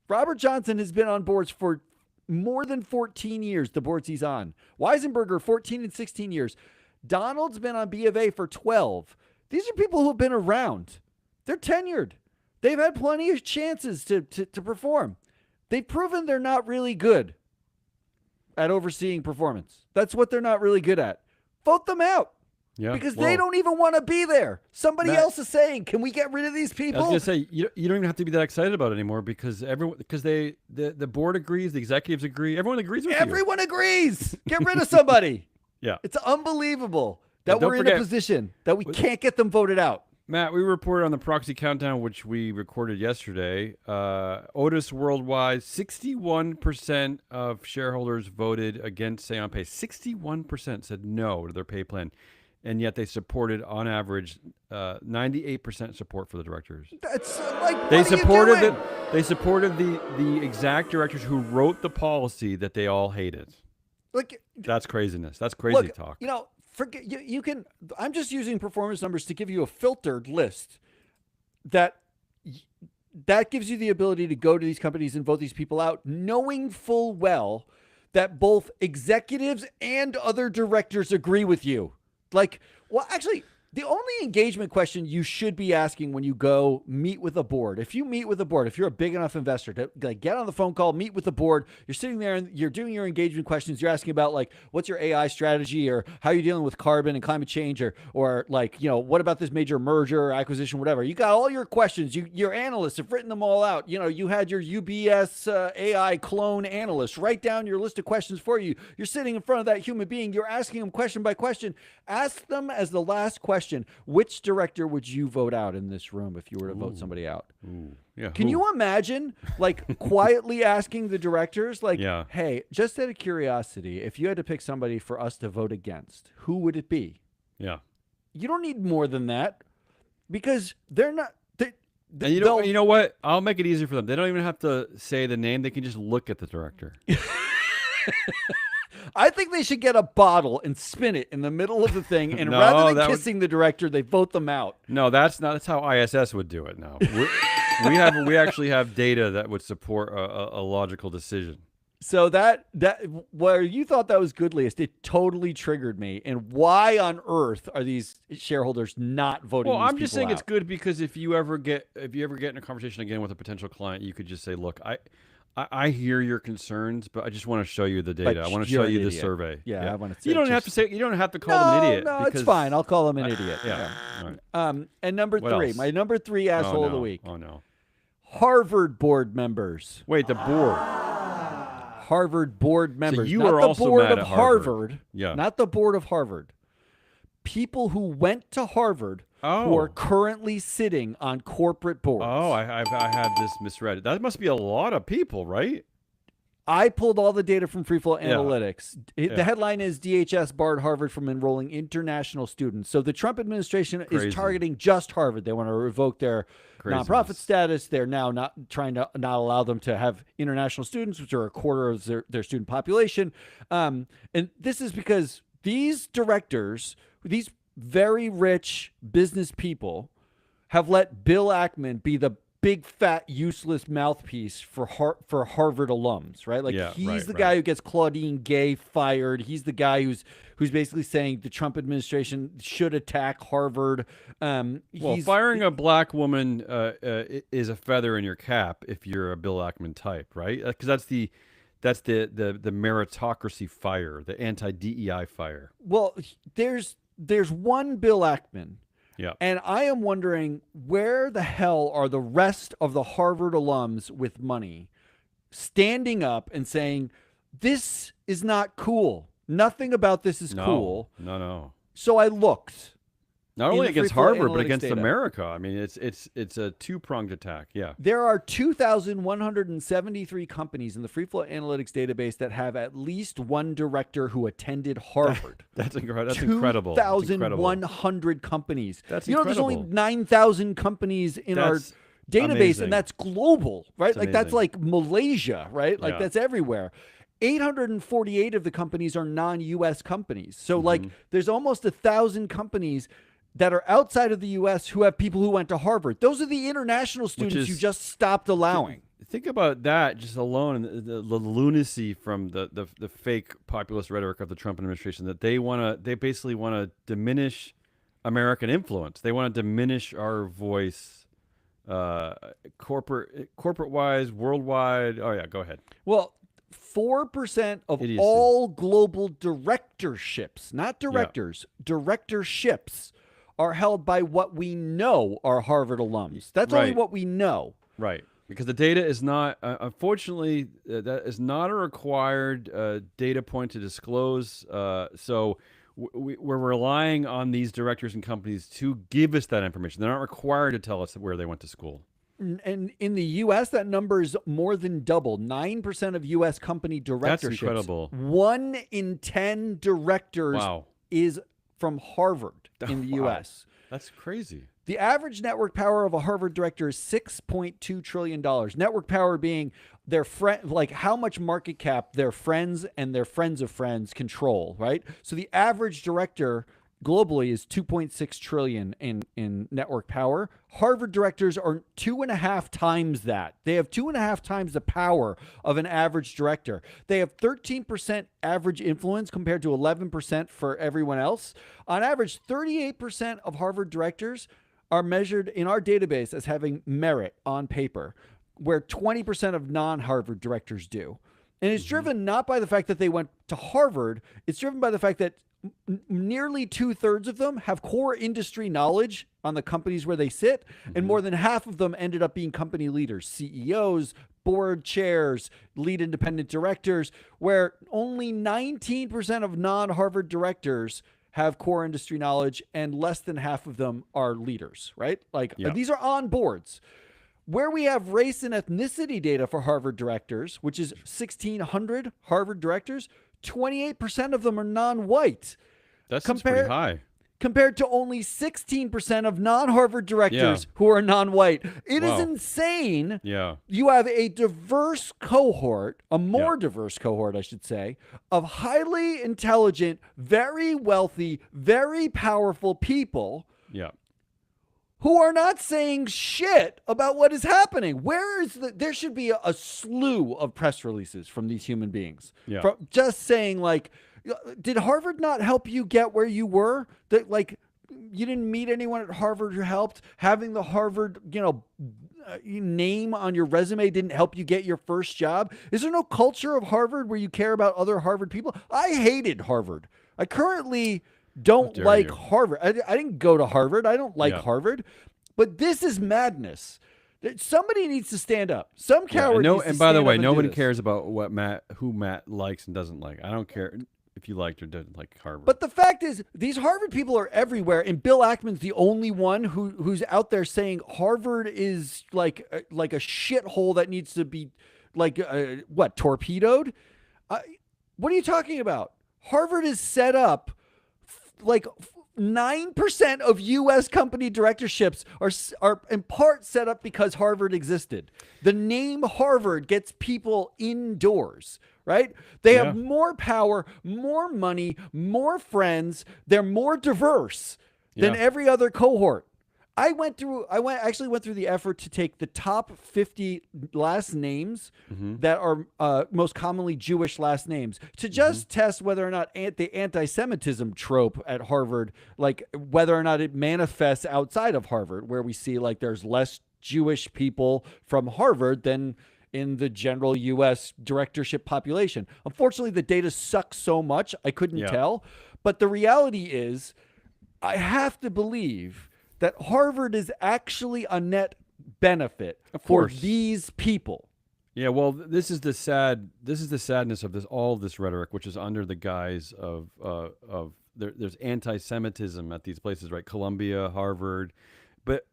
Robert Johnson has been on boards for more than 14 years, the boards he's on. Weisenberger, 14 and 16 years. Donald's been on B of A for 12. These are people who have been around. They're tenured. They've had plenty of chances to perform. They've proven they're not really good at overseeing performance. That's what they're not really good at. Vote them out. Yeah, because they don't even want to be there. Somebody else is saying, "Can we get rid of these people?" I was going to say you don't even have to be that excited about it anymore because the board agrees, the executives agree, everyone agrees with you. Everyone agrees. Get rid of somebody. Yeah, it's unbelievable that we're in a position that we can't get them voted out. Matt, we reported on the proxy countdown, which we recorded yesterday. Otis Worldwide, 61% of shareholders voted against Say on Pay. 61% said no to their pay plan. And yet they supported, on average, 98% support for the directors. That's like they supported the exact directors who wrote the policy that they all hated. Like that's craziness. That's crazy talk. Forget you can. I'm just using performance numbers to give you a filtered list that gives you the ability to go to these companies and vote these people out, knowing full well that both executives and other directors agree with you. Actually, The only engagement question you should be asking when you go meet with a board, if you meet with a board, if you're a big enough investor to like get on the phone call, meet with the board, you're sitting there and you're doing your engagement questions. You're asking about like, what's your AI strategy, or how you're dealing with carbon and climate change, or like, what about this major merger or acquisition, whatever. You got all your questions. Your analysts have written them all out. You had your UBS AI clone analyst write down your list of questions for you. You're sitting in front of that human being. You're asking them question by question. Ask them as the last question, which director would you vote out in this room if you were to vote somebody out? Yeah. Can you imagine like quietly asking the directors, like, Yeah. hey, just out of curiosity, if you had to pick somebody for us to vote against, who would it be? Yeah. You don't need more than that, because they're not. And you know what? I'll make it easier for them. They don't even have to say the name. They can just look at the director. I think they should get a bottle and spin it in the middle of the thing, and No, rather than that kissing the director, they vote them out. No, that's not. That's how ISS would do it now. We actually have data that would support a logical decision. So that where you thought that was goodliest, it totally triggered me. And why on earth are these shareholders not voting? Well, these I'm just people saying out? it's good, because if you ever get in a conversation again with a potential client, you could just say, "Look, I hear your concerns, but I just want to show you the data. But I want to you're show an you the idiot. survey." Yeah, I want to. You don't have to say. You don't have to call them an idiot. No, because, it's fine. I'll call them an idiot. Yeah. All right. And number What three, else? my number three asshole of the week: Oh no. Harvard board members. Wait, the board. Harvard board members. you not are the also board mad of at Harvard. Harvard. Yeah. Not the board of Harvard. People who went to Harvard who are currently sitting on corporate boards. Oh, I had this misread. That must be a lot of people, right? I pulled all the data from Freeflow Yeah. Analytics. The headline is DHS barred Harvard from enrolling international students. So the Trump administration is targeting just Harvard. They want to revoke their nonprofit status. They're now not trying to not allow them to have international students, which are a quarter of their student population. And this is because these directors, these very rich business people, have let Bill Ackman be the big fat useless mouthpiece for Harvard alums, right? Like he's the guy who gets Claudine Gay fired. He's the guy who's basically saying the Trump administration should attack Harvard. Well, firing a black woman is a feather in your cap if you're a Bill Ackman type, right? Because that's the meritocracy fire, the anti-DEI fire. Well, there's one Bill Ackman. Yeah. And I am wondering, where the hell are the rest of the Harvard alums with money standing up and saying, this is not cool. Nothing about this is cool. No. So I looked. Not only against Harvard, but against data. America. I mean, it's a two-pronged attack. Yeah. There are 2,173 companies in the Freeflow Analytics database that have at least one director who attended Harvard. That's incredible. 2,100 companies. That's There's only incredible. 9,000 companies in our database, amazing. and that's global, right? That's That's amazing. like Malaysia, right? Like Yeah. that's everywhere. 848 of the companies are non-U.S. companies. So like there's almost 1,000 companies that are outside of the U.S. who have people who went to Harvard. Those are the international students you just stopped allowing. Think about that just alone, and the lunacy from the fake populist rhetoric of the Trump administration, that they basically want to diminish American influence. They want to diminish our voice, corporate wise, worldwide. Oh yeah, go ahead. Well, 4% of Idiocy. all global directorships, not directors, directorships are held by what we know are Harvard alums. That's only what we know. Right. Because the data is not, unfortunately, that is not a required data point to disclose. So we're relying on these directors and companies to give us that information. They're not required to tell us where they went to school. And in the U.S., that number is more than double. 9% of U.S. company directorships. That's incredible. 1 in 10 directors is from Harvard in the U.S. That's crazy. The average network power of a Harvard director is $6.2 trillion. Network power being their friend, like how much market cap their friends and their friends of friends control, right? So the average director globally is 2.6 trillion in network power. Harvard directors are 2.5 times that. They have 2.5 times the power of an average director. They have 13% average influence compared to 11% for everyone else. On average, 38% of Harvard directors are measured in our database as having merit on paper, where 20% of non-Harvard directors do. And it's driven not by the fact that they went to Harvard, it's driven by the fact that nearly 2/3 of them have core industry knowledge on the companies where they sit, and more than half of them ended up being company leaders, CEOs, board chairs, lead independent directors, where only 19% of non-Harvard directors have core industry knowledge and less than half of them are leaders, right? Like these are on boards. Where we have race and ethnicity data for Harvard directors, which is 1,600 Harvard directors, 28% of them are non-white. That seems pretty high. Compared to only 16% of non-Harvard directors who are non-white. It is insane. Yeah. You have a diverse cohort, a more diverse cohort, I should say, of highly intelligent, very wealthy, very powerful people. Yeah. Who are not saying shit about what is happening. There should be a slew of press releases from these human beings. Yeah. Just saying, like, did Harvard not help you get where you were? That, like, you didn't meet anyone at Harvard who helped? Having the Harvard, name on your resume didn't help you get your first job? Is there no culture of Harvard where you care about other Harvard people? I hated Harvard. I currently don't like Harvard. I didn't go to Harvard. I don't like Harvard. But this is madness. Somebody needs to stand up. Some coward needs to and by the stand way, up and nobody do this. cares about who Matt likes and doesn't like. I don't care if you liked or didn't like Harvard. But the fact is, these Harvard people are everywhere, and Bill Ackman's the only one who's out there saying Harvard is like a shithole that needs to be torpedoed. What are you talking about? Harvard is set up like 9% of U.S. company directorships are in part set up because Harvard existed. The name Harvard gets people indoors, right? They have more power, more money, more friends. They're more diverse than every other cohort. I actually went through the effort to take the top 50 last names that are most commonly Jewish last names to just test whether or not the anti-Semitism trope at Harvard, like whether or not it manifests outside of Harvard, where we see like there's less Jewish people from Harvard than in the general U.S. directorship population. Unfortunately, the data sucks so much, I couldn't tell. But the reality is, I have to believe that Harvard is actually a net benefit for these people. Yeah, well, this is the sadness of all this rhetoric, which is under the guise of there's anti-Semitism at these places, right? Columbia, Harvard, but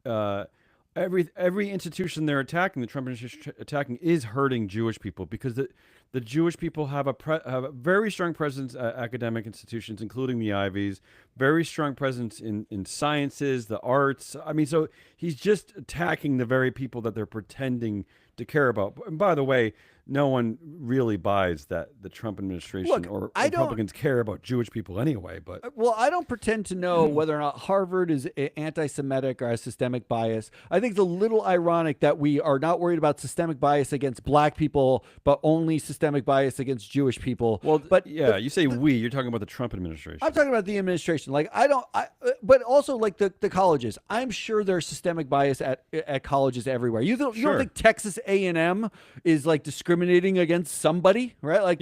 every institution they're attacking, the Trump administration attacking, is hurting Jewish people because the Jewish people have a very strong presence at academic institutions, including the Ivies, very strong presence in sciences, the arts. I mean, so he's just attacking the very people that they're pretending to care about. And by the way, no one really buys that the Trump administration or Republicans care about Jewish people anyway. But I don't pretend to know whether or not Harvard is anti-Semitic or has systemic bias. I think it's a little ironic that we are not worried about systemic bias against black people, but only systemic bias against Jewish people. Well, you say you're talking about the Trump administration. I'm talking about the administration. Like but also like the colleges. I'm sure there's systemic bias at colleges everywhere. You don't think Texas A&M is like discriminating against somebody, right? Like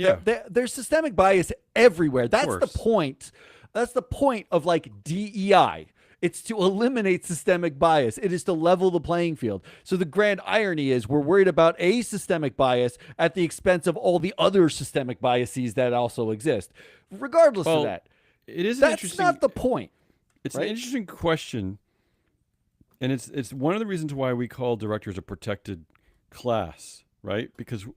there's systemic bias everywhere. That's the point. That's the point of like DEI. It's to eliminate systemic bias. It is to level the playing field. So the grand irony is we're worried about a systemic bias at the expense of all the other systemic biases that also exist. Regardless of that, that's not the point. It's an interesting question, and it's one of the reasons why we call directors a protected class. Right, because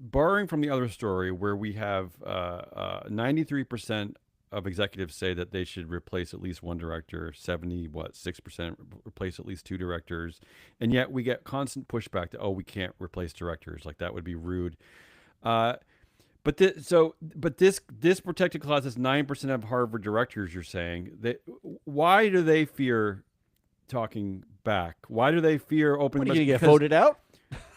borrowing from the other story where we have 93% of executives say that they should replace at least one director, 6% replace at least two directors, and yet we get constant pushback to we can't replace directors, like that would be rude. But But this protected class is 9% of Harvard directors. You're saying that why do they fear talking back? Why do they fear opening? What, are you going to get Because voted out?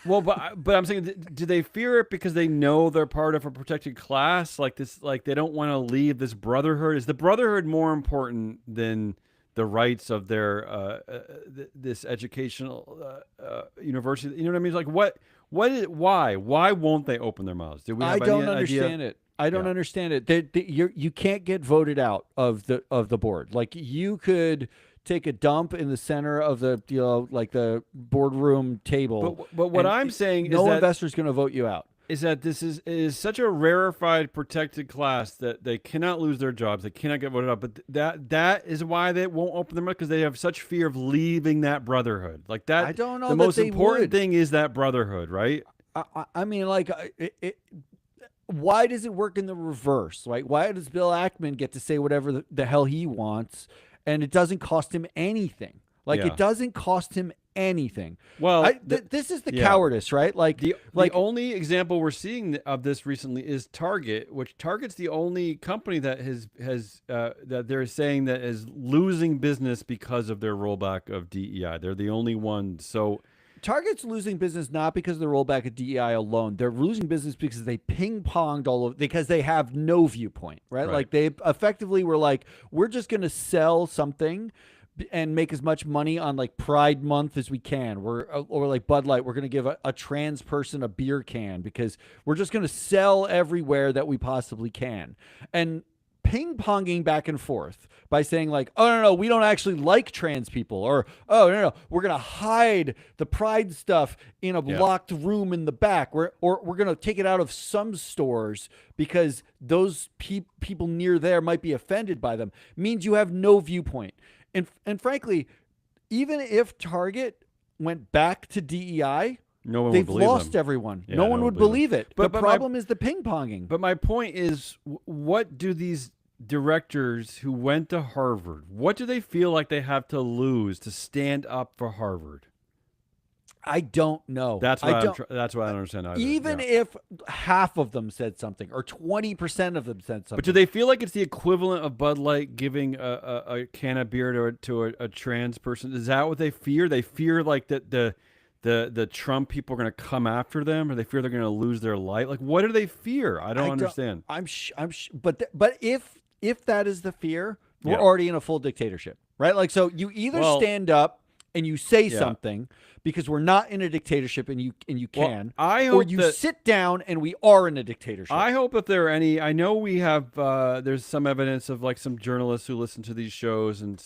well, but I'm saying, do they fear it because they know they're part of a protected class like this? Like they don't want to leave this brotherhood? Is the brotherhood more important than the rights of their this educational university? You know what I mean? Like why won't they open their mouths? Do we have I don't any understand idea? it. I don't Yeah. understand it. You can't get voted out of the board. Like you could take a dump in the center of the like the boardroom table, But what and I'm saying is no that investor's going to vote you out. this is such a rarefied protected class that they cannot lose their jobs. They cannot get voted out. But that is why they won't open their mouth, because they have such fear of leaving that brotherhood. Like that. I don't know The that most they important would. thing is that brotherhood, right? I mean, like, why does it work in the reverse? Right? Why does Bill Ackman get to say whatever the hell he wants, and it doesn't cost him anything? Like, Yeah. it doesn't cost him anything. Well, This is the yeah. cowardice, right? Like, The only example we're seeing of this recently is Target, which Target's the only company that has that they're saying that is losing business because of their rollback of DEI. They're the only one. So Target's losing business not because of the rollback of DEI alone. They're losing business because they ping-ponged because they have no viewpoint, right? Right. Like they effectively were like, we're just going to sell something and make as much money on like Pride Month as we can. Or like Bud Light, we're going to give a trans person a beer can because we're just going to sell everywhere that we possibly can. And ping-ponging back and forth by saying like, oh no, we don't actually like trans people, or oh no, we're gonna hide the pride stuff in a locked room in the back, or we're gonna take it out of some stores because those people near there might be offended by them, means you have no viewpoint. And frankly, even if Target went back to DEI, no one they've would believe lost them. everyone. Yeah, no one would believe it. But the problem is the ping-ponging. But my point is, what do these directors who went to Harvard, what do they feel like they have to lose to stand up for Harvard? I don't know. That's what that's what I don't understand either. Even if half of them said something, or 20% of them said something. But do they feel like it's the equivalent of Bud Light giving a can of beer to a trans person? Is that what they fear? They fear like that the Trump people are going to come after them, or they fear they're going to lose their life? Like, what do they fear? I don't understand. But if that is the fear, we're already in a full dictatorship, right? Like, so you either stand up and you say something because we're not in a dictatorship, and you can, or you sit down and we are in a dictatorship. I hope if there are any, I know we have, there's some evidence of like some journalists who listen to these shows, and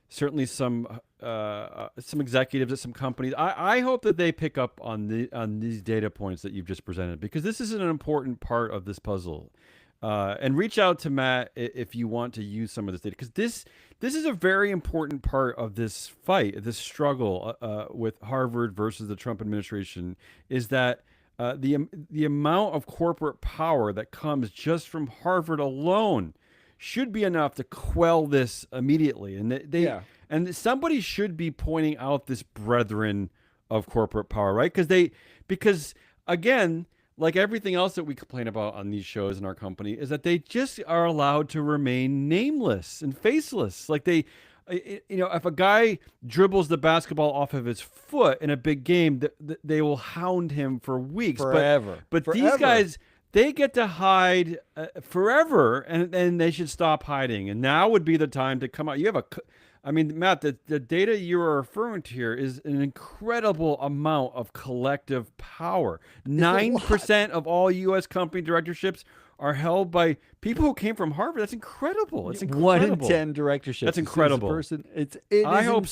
certainly some executives at some companies. I hope that they pick up on these data points that you've just presented, because this is an important part of this puzzle. And reach out to Matt if you want to use some of this data, because this is a very important part of this fight, this struggle with Harvard versus the Trump administration, is that the amount of corporate power that comes just from Harvard alone should be enough to quell this immediately. And and somebody should be pointing out this brethren of corporate power, right? Because again, like everything else that we complain about on these shows in our company, is that they just are allowed to remain nameless and faceless. Like if a guy dribbles the basketball off of his foot in a big game, they will hound him for weeks. Forever. But these guys, they get to hide forever, and they should stop hiding. And now would be the time to come out. Matt, the data you are referring to here is an incredible amount of collective power. 9% of all U.S. company directorships are held by people who came from Harvard. That's incredible. It's incredible. 1 in 10 directorships. That's incredible. I hope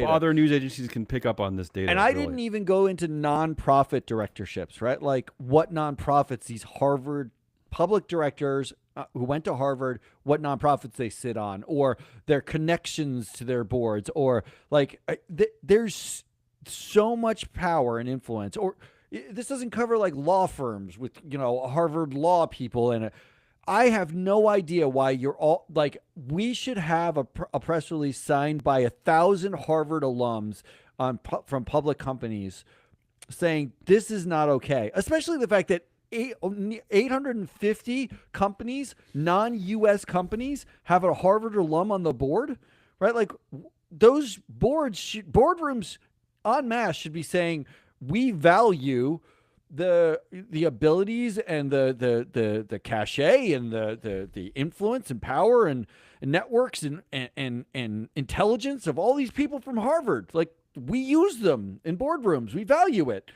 other news agencies can pick up on this data. And I didn't even go into nonprofit directorships, right? Like what nonprofits these Harvard public directors who went to Harvard, what nonprofits they sit on, or their connections to their boards, or like there's so much power and influence. Or this doesn't cover like law firms with Harvard law people, and I have no idea why you're all like, we should have a press release signed by 1,000 Harvard alums from public companies saying this is not okay, especially the fact that 850 companies, non-U.S. companies, have a Harvard alum on the board, right? Like those boardrooms en masse should be saying we value the abilities and the cachet and the influence and power and networks and intelligence of all these people from Harvard. Like we use them in boardrooms. We value it.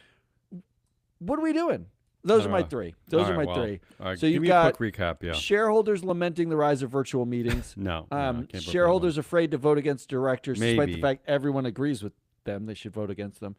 What are we doing? Those are my three. Those are my three. All right, So give you've me got a quick recap. Yeah. shareholders lamenting the rise of virtual meetings. No. I can't vote for that Shareholders afraid to vote against directors, despite the Maybe. fact everyone agrees with them. They should vote against them.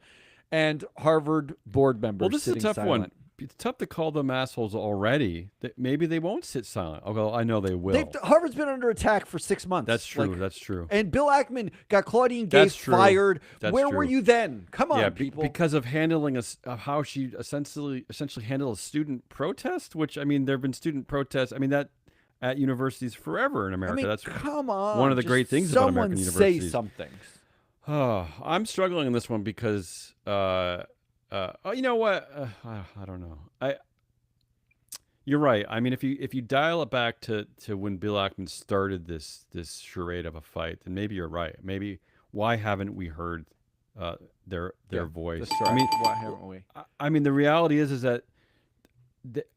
And Harvard board members. Well, this is a sitting tough silent. one. It's tough to call them assholes already. Maybe they won't sit silent. Although I know they will. Harvard's been under attack for 6 months. That's true. Like, That's true. and Bill Ackman got Claudine That's Gay true. fired. That's Where true. were you then? Come on, Yeah, people. because of handling how she essentially handled a student protest. Which I mean, there have been student protests. I mean that at universities forever in America. That's come on. one of the Just great things about American someone say universities. something. I'm struggling in this one because you know what? I don't know. You're right. I mean, if you dial it back to when Bill Ackman started this charade of a fight, then maybe you're right. Maybe why haven't we heard their voice? I mean, why haven't we? I mean, the reality is that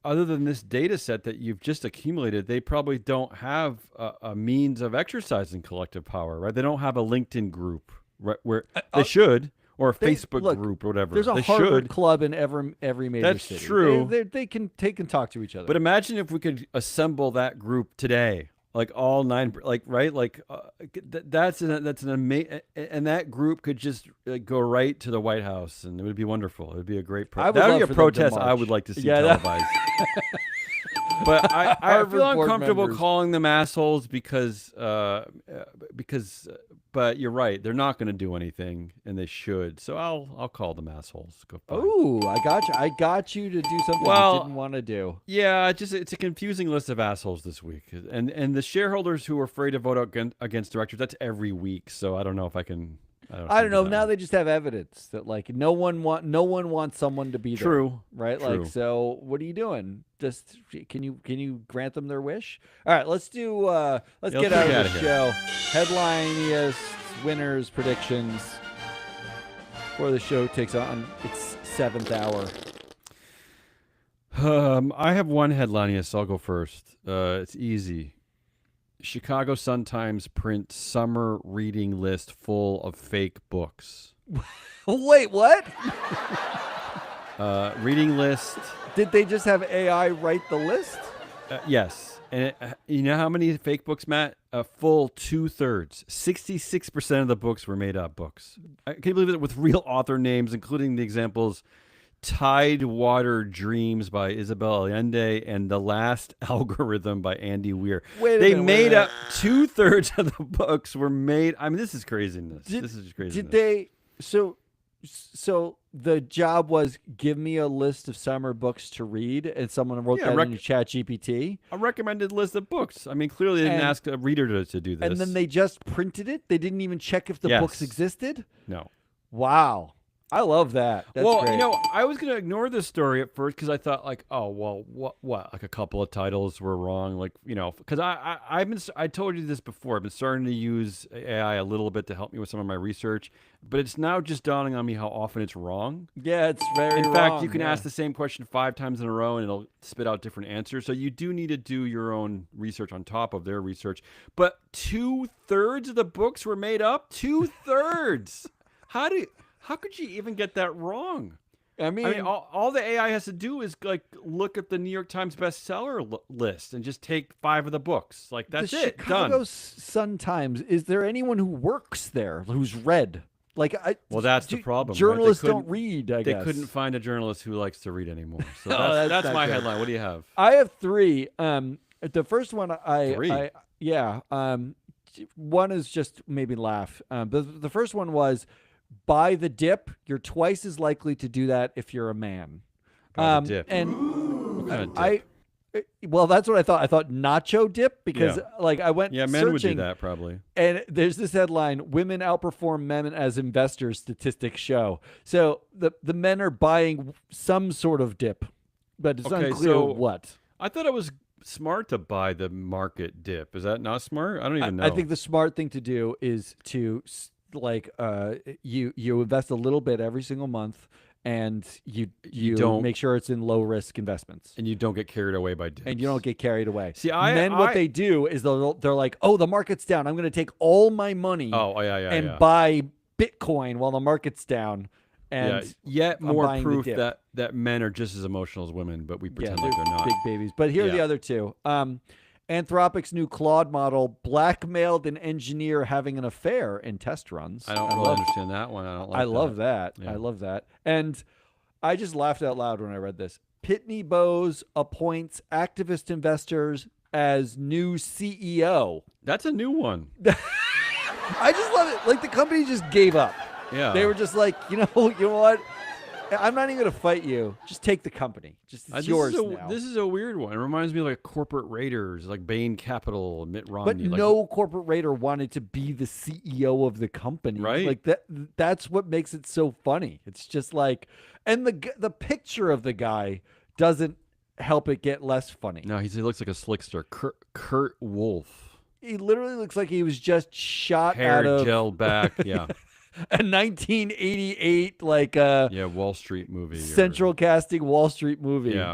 other than this data set that you've just accumulated, they probably don't have a means of exercising collective power, right? They don't have a LinkedIn group, right, where they should. Or a Facebook group or whatever. There's a they Harvard should. club in every major That's city. true. They can talk to each other. But imagine if we could assemble that group today, like all 9, like right, like that's an amazing, and that group could just go right to the White House, and it would be wonderful. It would be a great I would that would love be a for them to protest I march. would like to see Yeah, that- televised. But I Harvard feel board uncomfortable members. calling them assholes because but you're right, they're not going to do anything, and they should. So I'll call them assholes. Go fine. Oh, I got you. I got you to do something Well, you didn't want to do. Yeah, it's a confusing list of assholes this week, and the shareholders who are afraid to vote against directors. That's every week, so I don't know if I can. I don't know. Now they just have evidence that like no one wants someone to be there. True, right? true. Like, so what are you doing? Just can you grant them their wish? All right, let's do. Let's get out of the show. Headliniest winners predictions before the show takes on its 7th hour. I have one headline, so I'll go first. It's easy. Chicago Sun-Times print summer reading list full of fake books. Wait, what? Reading list. Did they just have AI write the list? Yes. And you know how many fake books, Matt? A full 2/3. 66% of the books were made up books. Can you believe it? With real author names, including the examples Tidewater Dreams by Isabel Allende and The Last Algorithm by Andy Weir. They made up 2/3 of the books were made. I mean, this is craziness. This is craziness. Did they? So the job was give me a list of summer books to read, and someone wrote that in ChatGPT. A recommended list of books. I mean, clearly they didn't ask a reader to do this. And then they just printed it. They didn't even check if the books existed. No. Wow. I love that. That's great. You know, I was going to ignore this story at first because I thought, like, oh, well, what? Like a couple of titles were wrong, like, you know, because I told you this before. I've been starting to use AI a little bit to help me with some of my research, but it's now just dawning on me how often it's wrong. Yeah, it's very. In fact, you can ask the same question 5 times in a row, and it'll spit out different answers. So you do need to do your own research on top of their research. But 2/3 of the books were made up. 2/3. How could you even get that wrong? I mean, all the AI has to do is like look at the New York Times bestseller list and just take 5 of the books. Like that's it. Chicago Done. Sun-Times. Is there anyone who works there who's read? Like, well, that's the problem. Journalists right? don't read. I guess they couldn't find a journalist who likes to read anymore. So Oh, that's my good. headline. What do you have? I have 3. The first one, 3? one is just made me laugh. The first one was, buy the dip. You're twice as likely to do that if you're a man. Buy the dip. And what kind of dip? Well, that's what I thought. I thought nacho dip because, like, I went men searching, would do that probably. And there's this headline: "Women outperform men as investors," statistics show. So the men are buying some sort of dip, but it's Okay, unclear so what. I thought it was smart to buy the market dip. Is that not smart? I don't even know. I think the smart thing to do is to you invest a little bit every single month, and you don't make sure it's in low risk investments, and you don't get carried away by dips. and you don't get carried away. See, And then what they do is they're like, oh, the market's down. I'm going to take all my money and buy Bitcoin while the market's down. And yet I'm more buying the proof dip. that men are just as emotional as women, but we pretend they're like they're not. big babies. But here are the other two. Anthropic's new Claude model blackmailed an engineer having an affair in test runs. I don't really understand that one. I don't like I love that. Yeah. I love that. And I just laughed out loud when I read this. Pitney Bowes appoints activist investors as new CEO. That's a new one. I just love it. Like the company just gave up. Yeah. They were just like, you know what? I'm not even going to fight you. Just take the company. It's yours now. This is a weird one. It reminds me of like corporate raiders, like Bain Capital, Mitt Romney. But no corporate raider wanted to be the CEO of the company. Right. Like that's what makes it so funny. It's just like, and the picture of the guy doesn't help it get less funny. No, he looks like a slickster. Kurt Wolf. He literally looks like he was just shot Hair out of gel back. Yeah. a 1988 Wall Street movie. Central Casting Wall Street movie. Yeah.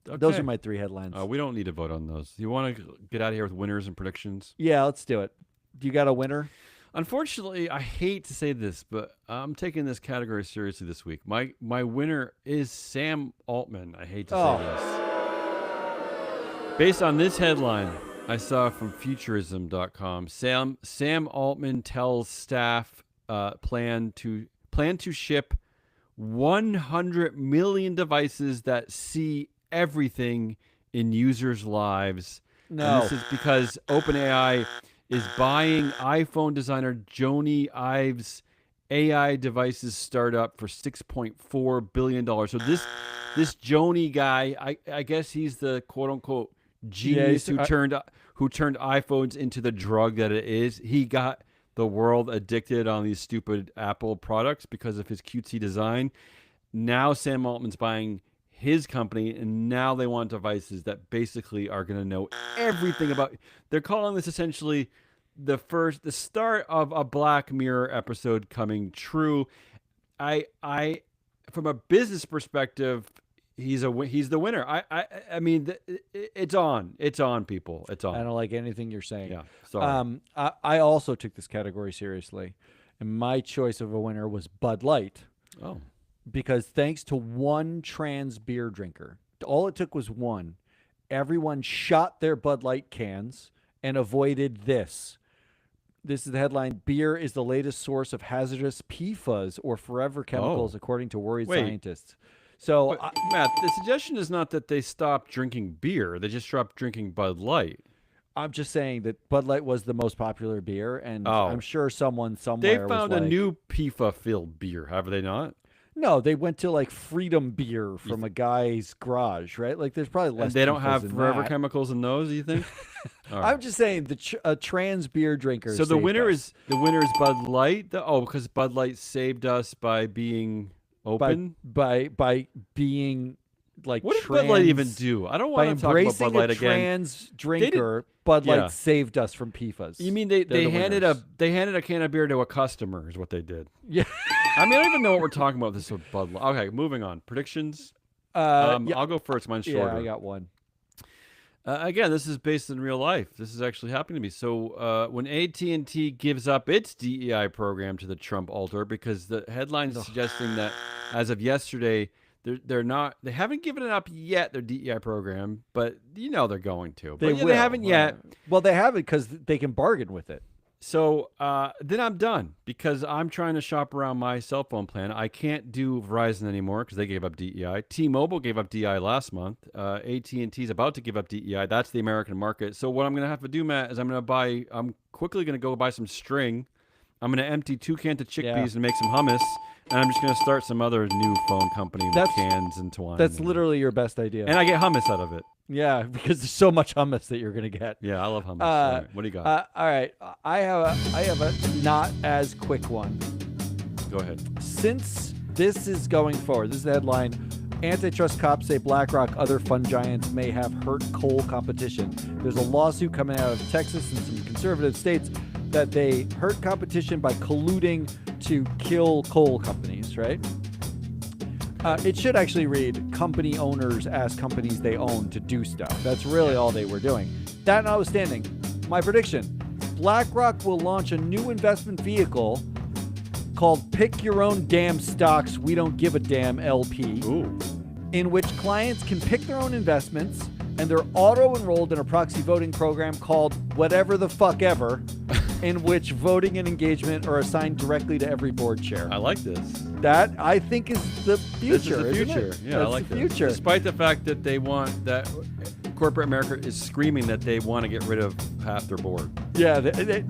Okay. Those are my three headlines. We don't need to vote on those. You want to get out of here with winners and predictions? Yeah, let's do it. Do you got a winner? Unfortunately, I hate to say this, but I'm taking this category seriously this week. My winner is Sam Altman. I hate to say this. Based on this headline I saw from Futurism.com, Sam Altman tells staff plan to ship 100 million devices that see everything in users' lives. No. And this is because OpenAI is buying iPhone designer Jony Ive's AI devices startup for $6.4 billion. So this Jony guy, I guess he's the quote unquote genius who turned iPhones into the drug that it is. He got the world addicted on these stupid Apple products because of his cutesy design. Now Sam Altman's buying his company, and now they want devices that basically are going to know everything about. They're calling this essentially the start of a Black Mirror episode coming true. I from a business perspective, he's the winner. I mean, it's on, people. It's on. I don't like anything you're saying. Yeah, sorry. I also took this category seriously, and my choice of a winner was Bud Light. Oh. Because thanks to one trans beer drinker, all it took was one, everyone shot their Bud Light cans and avoided this. This is the headline: beer is the latest source of hazardous PFAS or forever chemicals, according to worried scientists. So, Matt, the suggestion is not that they stopped drinking beer; they just stopped drinking Bud Light. I'm just saying that Bud Light was the most popular beer, and I'm sure someone somewhere they found was a like, new PFA-filled beer, have they not? No, they went to like Freedom Beer from a guy's garage, right? Like, there's probably less. And they don't PFAS have in forever that. chemicals in those. Do you think? All right. I'm just saying a trans beer drinker. So the saved winner us. is Bud Light. Because Bud Light saved us by being open. by being like. What did trans, Bud Light even do? I don't want to talk about embracing Bud Light a again. trans drinker. Bud Light saved us from PFAS. You mean they handed a can of beer to a customer is what they did? Yeah. I mean, I don't even know what we're talking about. This with Bud Light. Okay, moving on. Predictions. I'll go first. Mine's shorter. Yeah, I got one. Again, this is based in real life. This is actually happening to me. So when AT&T gives up its DEI program to the Trump altar, because the headline is suggesting that as of yesterday, they haven't given it up yet, their DEI program, but they're going to. They haven't yet. Well, they haven't because they can bargain with it. So then I'm done because I'm trying to shop around my cell phone plan. I can't do Verizon anymore because they gave up DEI. T-Mobile gave up DEI last month. AT&T is about to give up DEI. That's the American market. So what I'm going to have to do, Matt, is I'm quickly going to go buy some string. I'm going to empty 2 cans of chickpeas and make some hummus. And I'm just going to start some other new phone company with cans and twine. That's literally your best idea. And I get hummus out of it. Yeah, because there's so much hummus that you're going to get. Yeah, I love hummus. All right, what do you got? All right. I have a not as quick one. Go ahead. Since this is going forward, this is the headline, Antitrust cops say BlackRock, other fund giants, may have hurt coal competition. There's a lawsuit coming out of Texas and some conservative states that they hurt competition by colluding to kill coal companies, right? It should actually read, company owners ask companies they own to do stuff. That's really all they were doing. That notwithstanding, my prediction, BlackRock will launch a new investment vehicle called Pick Your Own Damn Stocks, We Don't Give a Damn LP, Ooh. in which clients can pick their own investments, and they're auto-enrolled in a proxy voting program called Whatever the Fuck Ever, in which voting and engagement are assigned directly to every board chair. I like this. That, I think, is the future. This is the isn't future. it? Yeah, That's I like the this. future. Despite the fact that they want that corporate America is screaming that they want to get rid of half their board. Yeah,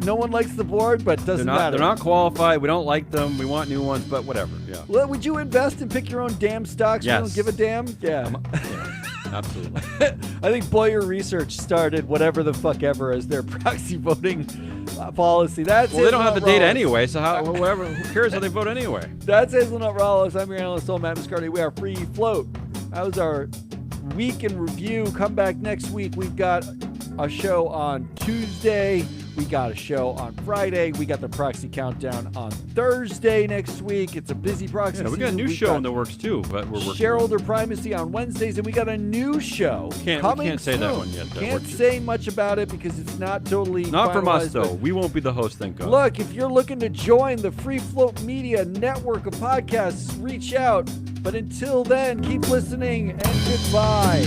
no one likes the board, but doesn't matter. They're not qualified. We don't like them. We want new ones, but whatever. Yeah. Well, would you invest and pick your own damn stocks? Yes. You don't give a damn? Yeah. Absolutely. I think Boyer Research started Whatever the Fuck Ever as their proxy voting policy. That's Well, they don't have the data Rollis. anyway, so whatever. Who cares how they vote anyway? That's Hazelnut Rollis. I'm your analyst, Matt Muscardi. We are Free Float. That was our week in review. Come back next week. We've got a show on Tuesday. We got a show on Friday. We got the proxy countdown on Thursday next week. It's a busy proxy Yeah, we got a season. new We've show got in the works too, but we're working. Shareholder primacy on Wednesdays, and we got a new show We coming can't say that soon. one yet, though. Can't We're just- say much about it because it's not totally Not from us finalized, though. but We won't be the host, thank God. look, if you're looking to join the Free Float Media network of podcasts, reach out. But until then, keep listening and goodbye.